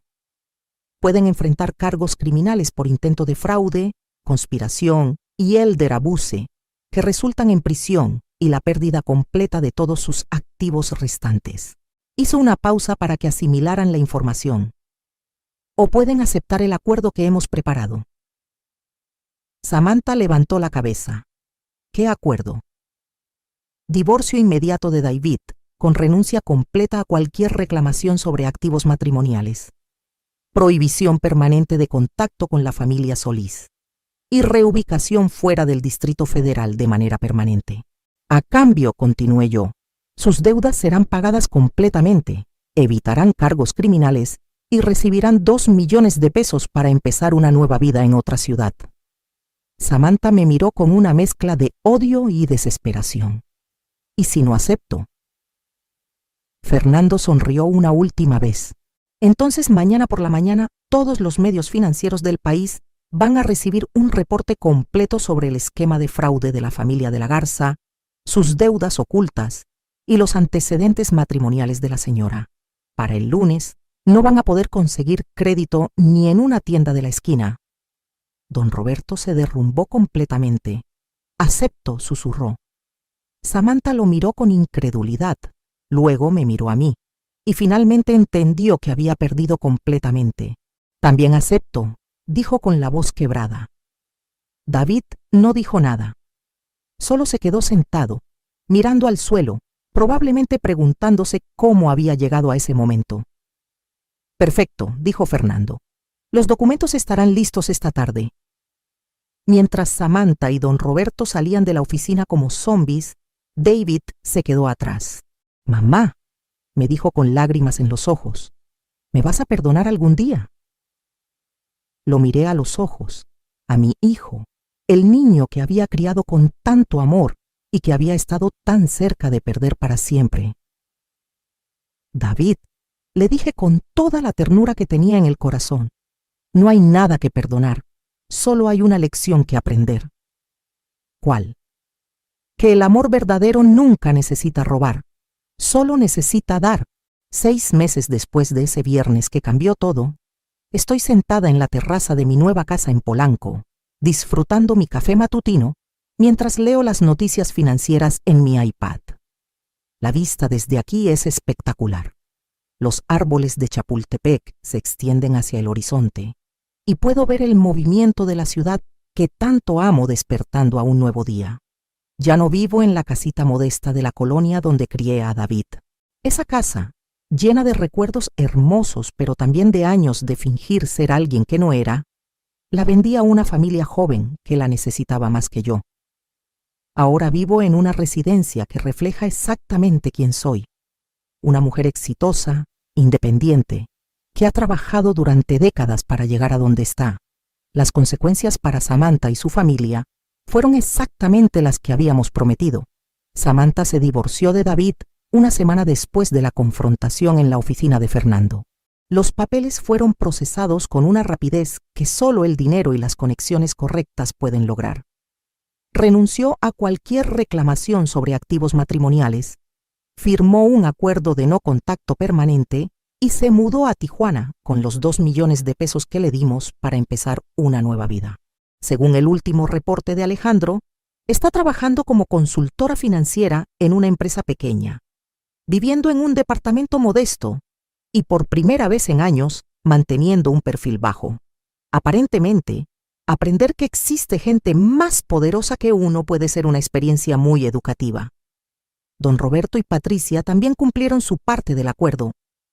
Pueden enfrentar cargos criminales por intento de fraude, conspiración y elder abuse, que resultan en prisión y la pérdida completa de todos sus activos restantes. Hizo una pausa para que asimilaran la información. O pueden aceptar el acuerdo que hemos preparado. Samantha levantó la cabeza. ¿Qué acuerdo? Divorcio inmediato de David, con renuncia completa a cualquier reclamación sobre activos matrimoniales. prohibición permanente de contacto con la familia Solís y reubicación fuera del Distrito Federal de manera permanente. A cambio, continué yo, sus deudas serán pagadas completamente, evitarán cargos criminales y recibirán 2 millones de pesos para empezar una nueva vida en otra ciudad. Samantha me miró con una mezcla de odio y desesperación. ¿Y si no acepto? Fernando sonrió una última vez. Entonces mañana por la mañana todos los medios financieros del país van a recibir un reporte completo sobre el esquema de fraude de la familia de la Garza, sus deudas ocultas y los antecedentes matrimoniales de la señora. Para el lunes no van a poder conseguir crédito ni en una tienda de la esquina. Don Roberto se derrumbó completamente. Acepto, susurró. Samantha lo miró con incredulidad, luego me miró a mí, y finalmente entendió que había perdido completamente. También acepto, dijo con la voz quebrada. David no dijo nada. Solo se quedó sentado, mirando al suelo, probablemente preguntándose cómo había llegado a ese momento. Perfecto, dijo Fernando. Los documentos estarán listos esta tarde. Mientras Samantha y don Roberto salían de la oficina como zombies, David se quedó atrás. Mamá, me dijo con lágrimas en los ojos, ¿me vas a perdonar algún día? Lo miré a los ojos, a mi hijo, el niño que había criado con tanto amor y que había estado tan cerca de perder para siempre. David, le dije con toda la ternura que tenía en el corazón, no hay nada que perdonar, solo hay una lección que aprender. ¿Cuál? Que el amor verdadero nunca necesita robar, solo necesita dar. 6 meses después de ese viernes que cambió todo, estoy sentada en la terraza de mi nueva casa en Polanco, disfrutando mi café matutino mientras leo las noticias financieras en mi iPad. La vista desde aquí es espectacular. Los árboles de Chapultepec se extienden hacia el horizonte y puedo ver el movimiento de la ciudad que tanto amo despertando a un nuevo día. Ya no vivo en la casita modesta de la colonia donde crié a David. Esa casa, llena de recuerdos hermosos pero también de años de fingir ser alguien que no era, la vendí a una familia joven que la necesitaba más que yo. Ahora vivo en una residencia que refleja exactamente quién soy. Una mujer exitosa, independiente, que ha trabajado durante décadas para llegar a donde está. Las consecuencias para Samantha y su familia fueron exactamente las que habíamos prometido. Samantha se divorció de David una semana después de la confrontación en la oficina de Fernando. Los papeles fueron procesados con una rapidez que solo el dinero y las conexiones correctas pueden lograr. Renunció a cualquier reclamación sobre activos matrimoniales, firmó un acuerdo de no contacto permanente y se mudó a Tijuana con los 2 millones de pesos que le dimos para empezar una nueva vida. Según el último reporte de Alejandro, está trabajando como consultora financiera en una empresa pequeña, viviendo en un departamento modesto y por primera vez en años manteniendo un perfil bajo. Aparentemente, aprender que existe gente más poderosa que uno puede ser una experiencia muy educativa. Don Roberto y Patricia también cumplieron su parte del acuerdo.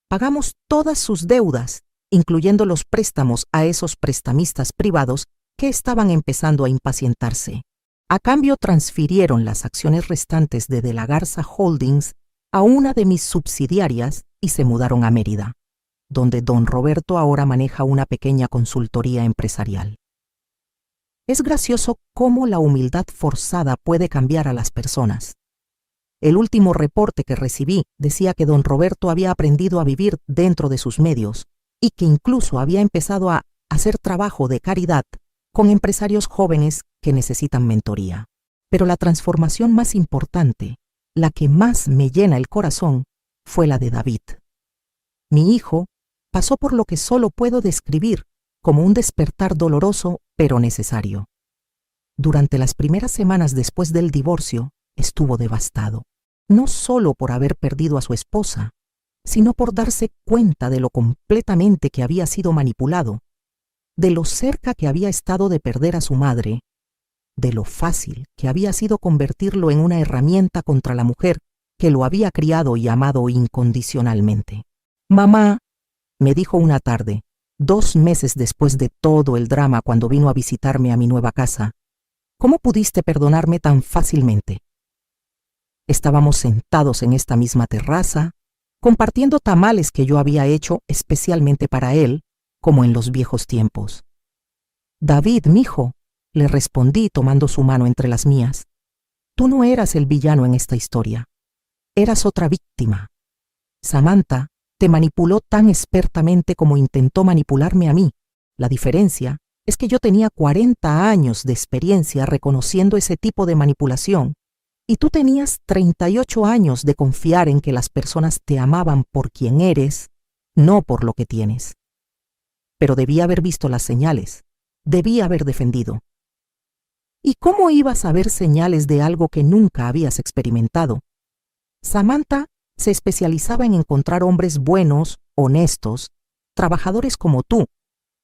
Pagamos todas sus deudas, incluyendo los préstamos a esos prestamistas privados que estaban empezando a impacientarse. A cambio transfirieron las acciones restantes de la Garza Holdings a una de mis subsidiarias y se mudaron a Mérida, donde don Roberto ahora maneja una pequeña consultoría empresarial. Es gracioso cómo la humildad forzada puede cambiar a las personas. El último reporte que recibí decía que don Roberto había aprendido a vivir dentro de sus medios y que incluso había empezado a hacer trabajo de caridad con empresarios jóvenes que necesitan mentoría. Pero la transformación más importante, la que más me llena el corazón, fue la de David. Mi hijo pasó por lo que solo puedo describir como un despertar doloroso pero necesario. Durante las primeras semanas después del divorcio, estuvo devastado, no solo por haber perdido a su esposa, sino por darse cuenta de lo completamente que había sido manipulado, de lo cerca que había estado de perder a su madre, de lo fácil que había sido convertirlo en una herramienta contra la mujer que lo había criado y amado incondicionalmente. «Mamá», me dijo una tarde, 2 meses después de todo el drama cuando vino a visitarme a mi nueva casa. ¿Cómo pudiste perdonarme tan fácilmente? Estábamos sentados en esta misma terraza, compartiendo tamales que yo había hecho especialmente para él, como en los viejos tiempos. David, mijo, le respondí tomando su mano entre las mías. Tú no eras el villano en esta historia. Eras otra víctima. Samantha te manipuló tan expertamente como intentó manipularme a mí. La diferencia es que yo tenía 40 años de experiencia reconociendo ese tipo de manipulación y tú tenías 38 años de confiar en que las personas te amaban por quien eres, no por lo que tienes. Pero debía haber visto las señales, debía haber defendido. ¿Y cómo ibas a ver señales de algo que nunca habías experimentado? Samantha se especializaba en encontrar hombres buenos, honestos, trabajadores como tú,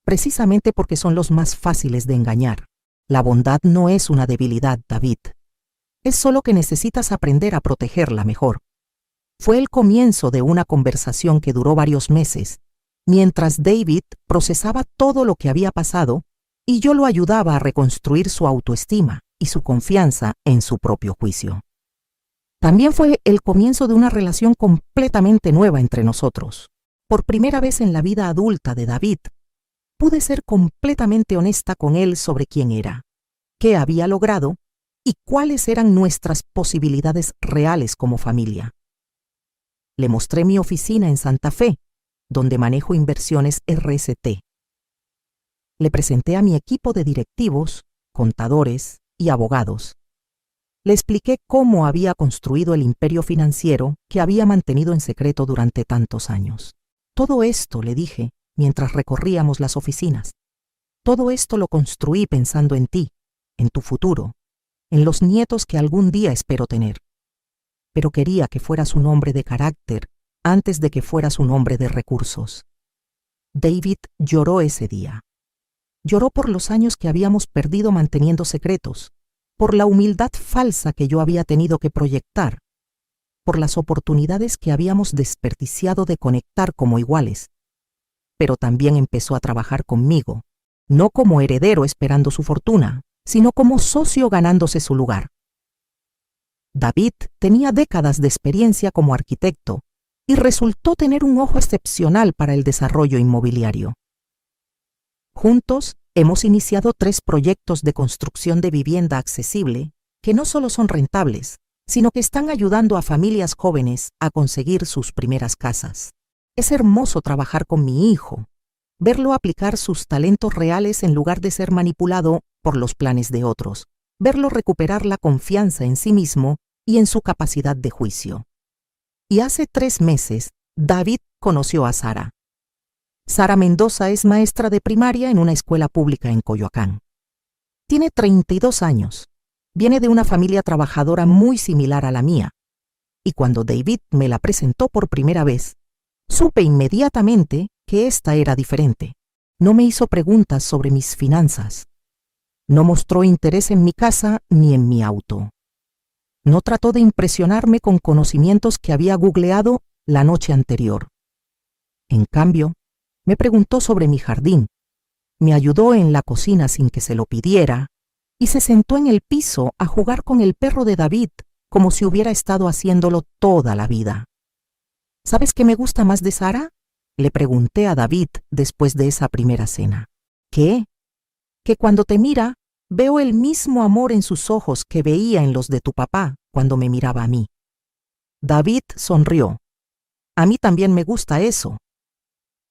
precisamente porque son los más fáciles de engañar. La bondad no es una debilidad, David. Es solo que necesitas aprender a protegerla mejor. Fue el comienzo de una conversación que duró varios meses, mientras David procesaba todo lo que había pasado y yo lo ayudaba a reconstruir su autoestima y su confianza en su propio juicio. También fue el comienzo de una relación completamente nueva entre nosotros. Por primera vez en la vida adulta de David, pude ser completamente honesta con él sobre quién era, qué había logrado y cuáles eran nuestras posibilidades reales como familia. Le mostré mi oficina en Santa Fe, donde manejo inversiones RST. Le presenté a mi equipo de directivos, contadores y abogados. Le expliqué cómo había construido el imperio financiero que había mantenido en secreto durante tantos años. Todo esto, le dije, mientras recorríamos las oficinas. Todo esto lo construí pensando en ti, en tu futuro, en los nietos que algún día espero tener. Pero quería que fueras un hombre de carácter antes de que fueras un hombre de recursos. David lloró ese día. Lloró por los años que habíamos perdido manteniendo secretos, por la humildad falsa que yo había tenido que proyectar, por las oportunidades que habíamos desperdiciado de conectar como iguales. Pero también empezó a trabajar conmigo, no como heredero esperando su fortuna, sino como socio ganándose su lugar. David tenía décadas de experiencia como arquitecto y resultó tener un ojo excepcional para el desarrollo inmobiliario. Juntos hemos iniciado 3 proyectos de construcción de vivienda accesible que no solo son rentables, sino que están ayudando a familias jóvenes a conseguir sus primeras casas. Es hermoso trabajar con mi hijo, verlo aplicar sus talentos reales en lugar de ser manipulado por los planes de otros, verlo recuperar la confianza en sí mismo y en su capacidad de juicio. Y hace 3 meses, David conoció a Sara. Sara Mendoza es maestra de primaria en una escuela pública en Coyoacán. Tiene 32 años. Viene de una familia trabajadora muy similar a la mía. Y cuando David me la presentó por primera vez, supe inmediatamente que esta era diferente. No me hizo preguntas sobre mis finanzas. No mostró interés en mi casa ni en mi auto. No trató de impresionarme con conocimientos que había googleado la noche anterior. En cambio, me preguntó sobre mi jardín, me ayudó en la cocina sin que se lo pidiera y se sentó en el piso a jugar con el perro de David como si hubiera estado haciéndolo toda la vida. ¿Sabes qué me gusta más de Sara? Le pregunté a David después de esa primera cena. ¿Qué? Que cuando te mira, veo el mismo amor en sus ojos que veía en los de tu papá cuando me miraba a mí. David sonrió. A mí también me gusta eso.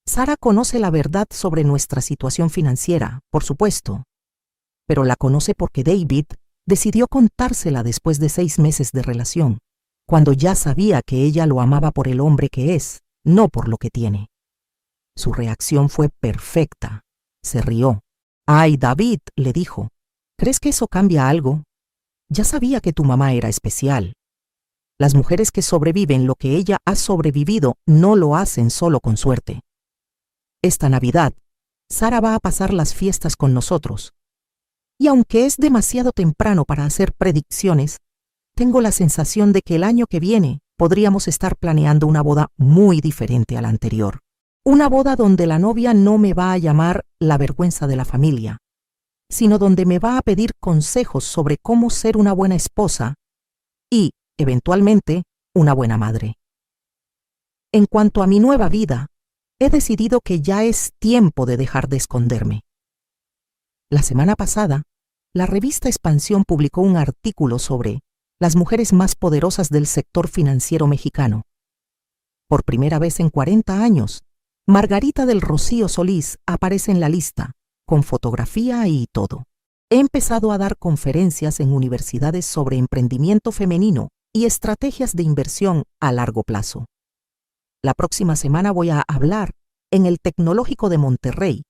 Sara conoce la verdad sobre nuestra situación financiera, por supuesto, pero la conoce porque David decidió contársela después de 6 meses de relación, cuando ya sabía que ella lo amaba por el hombre que es, no por lo que tiene. Su reacción fue perfecta. Se rió. «Ay, David», le dijo, «¿crees que eso cambia algo? Ya sabía que tu mamá era especial. Las mujeres que sobreviven lo que ella ha sobrevivido no lo hacen solo con suerte. Esta Navidad, Sara va a pasar las fiestas con nosotros. Y aunque es demasiado temprano para hacer predicciones, tengo la sensación de que el año que viene podríamos estar planeando una boda muy diferente a la anterior. Una boda donde la novia no me va a llamar la vergüenza de la familia, sino donde me va a pedir consejos sobre cómo ser una buena esposa y, eventualmente, una buena madre. En cuanto a mi nueva vida, he decidido que ya es tiempo de dejar de esconderme. La semana pasada, la revista Expansión publicó un artículo sobre las mujeres más poderosas del sector financiero mexicano. Por primera vez en 40 años, Margarita del Rocío Solís aparece en la lista, con fotografía y todo. He empezado a dar conferencias en universidades sobre emprendimiento femenino y estrategias de inversión a largo plazo. La próxima semana voy a hablar en el Tecnológico de Monterrey,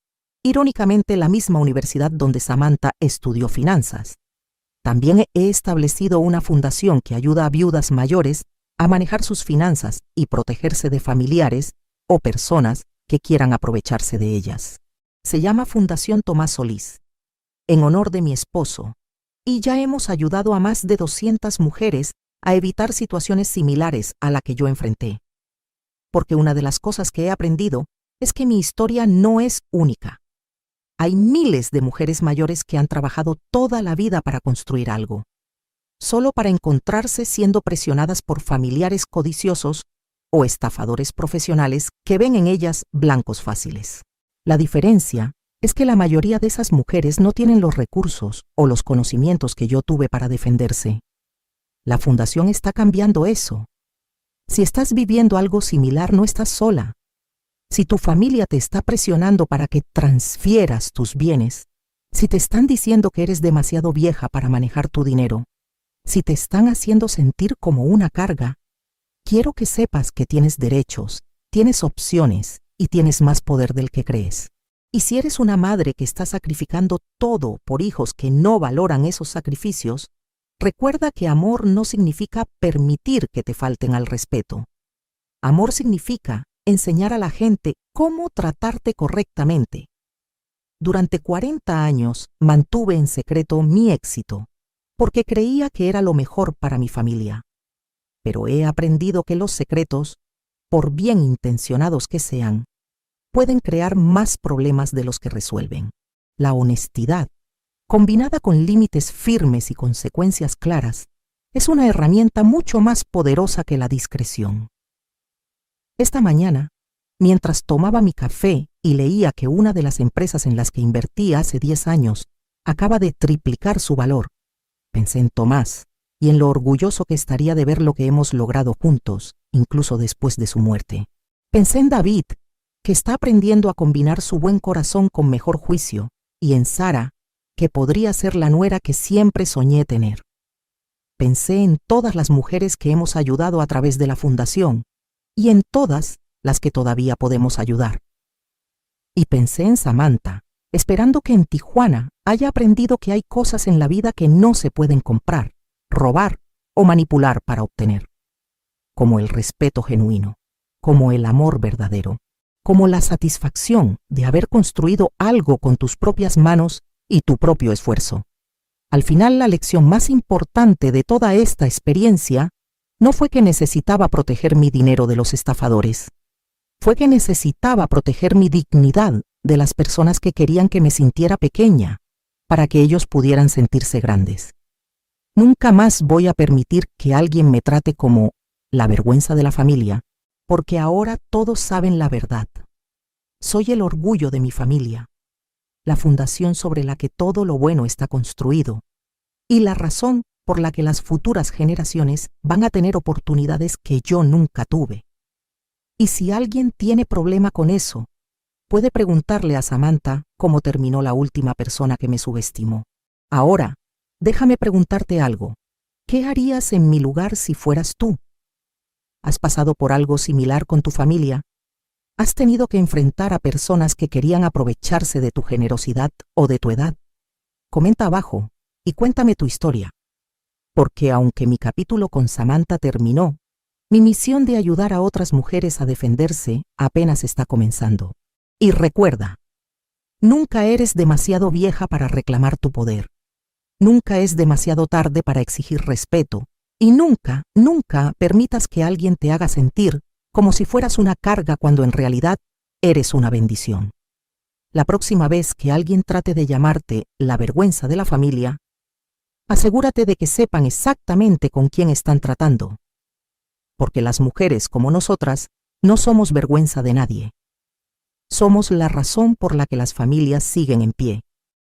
irónicamente la misma universidad donde Samantha estudió finanzas. También he establecido una fundación que ayuda a viudas mayores a manejar sus finanzas y protegerse de familiares o personas que quieran aprovecharse de ellas. Se llama Fundación Tomás Solís, en honor de mi esposo, y ya hemos ayudado a más de 200 mujeres a evitar situaciones similares a la que yo enfrenté. Porque una de las cosas que he aprendido es que mi historia no es única. Hay miles de mujeres mayores que han trabajado toda la vida para construir algo, solo para encontrarse siendo presionadas por familiares codiciosos o estafadores profesionales que ven en ellas blancos fáciles. La diferencia es que la mayoría de esas mujeres no tienen los recursos o los conocimientos que yo tuve para defenderse. La fundación está cambiando eso. Si estás viviendo algo similar, no estás sola. Si tu familia te está presionando para que transfieras tus bienes, si te están diciendo que eres demasiado vieja para manejar tu dinero, si te están haciendo sentir como una carga, quiero que sepas que tienes derechos, tienes opciones y tienes más poder del que crees. Y si eres una madre que está sacrificando todo por hijos que no valoran esos sacrificios, recuerda que amor no significa permitir que te falten al respeto. Amor significa enseñar a la gente cómo tratarte correctamente. Durante 40 años mantuve en secreto mi éxito, porque creía que era lo mejor para mi familia. Pero he aprendido que los secretos, por bien intencionados que sean, pueden crear más problemas de los que resuelven. La honestidad, combinada con límites firmes y consecuencias claras, es una herramienta mucho más poderosa que la discreción. Esta mañana, mientras tomaba mi café y leía que una de las empresas en las que invertí hace 10 años acaba de triplicar su valor, pensé en Tomás y en lo orgulloso que estaría de ver lo que hemos logrado juntos, incluso después de su muerte. Pensé en David, que está aprendiendo a combinar su buen corazón con mejor juicio, y en Sara, que podría ser la nuera que siempre soñé tener. Pensé en todas las mujeres que hemos ayudado a través de la fundación, y en todas las que todavía podemos ayudar. Y pensé en Samantha, esperando que en Tijuana haya aprendido que hay cosas en la vida que no se pueden comprar, robar o manipular para obtener, como el respeto genuino, como el amor verdadero, como la satisfacción de haber construido algo con tus propias manos y tu propio esfuerzo. Al final, la lección más importante de toda esta experiencia no fue que necesitaba proteger mi dinero de los estafadores. Fue que necesitaba proteger mi dignidad de las personas que querían que me sintiera pequeña, para que ellos pudieran sentirse grandes. Nunca más voy a permitir que alguien me trate como la vergüenza de la familia, porque ahora todos saben la verdad. Soy el orgullo de mi familia, la fundación sobre la que todo lo bueno está construido, y la razón por la que las futuras generaciones van a tener oportunidades que yo nunca tuve. Y si alguien tiene problema con eso, puede preguntarle a Samantha cómo terminó la última persona que me subestimó. Ahora, déjame preguntarte algo. ¿Qué harías en mi lugar si fueras tú? ¿Has pasado por algo similar con tu familia? ¿Has tenido que enfrentar a personas que querían aprovecharse de tu generosidad o de tu edad? Comenta abajo y cuéntame tu historia. Porque aunque mi capítulo con Samantha terminó, mi misión de ayudar a otras mujeres a defenderse apenas está comenzando. Y recuerda, nunca eres demasiado vieja para reclamar tu poder. Nunca es demasiado tarde para exigir respeto. Y nunca, nunca permitas que alguien te haga sentir como si fueras una carga cuando en realidad eres una bendición. La próxima vez que alguien trate de llamarte la vergüenza de la familia, asegúrate de que sepan exactamente con quién están tratando. Porque las mujeres como nosotras no somos vergüenza de nadie. Somos la razón por la que las familias siguen en pie.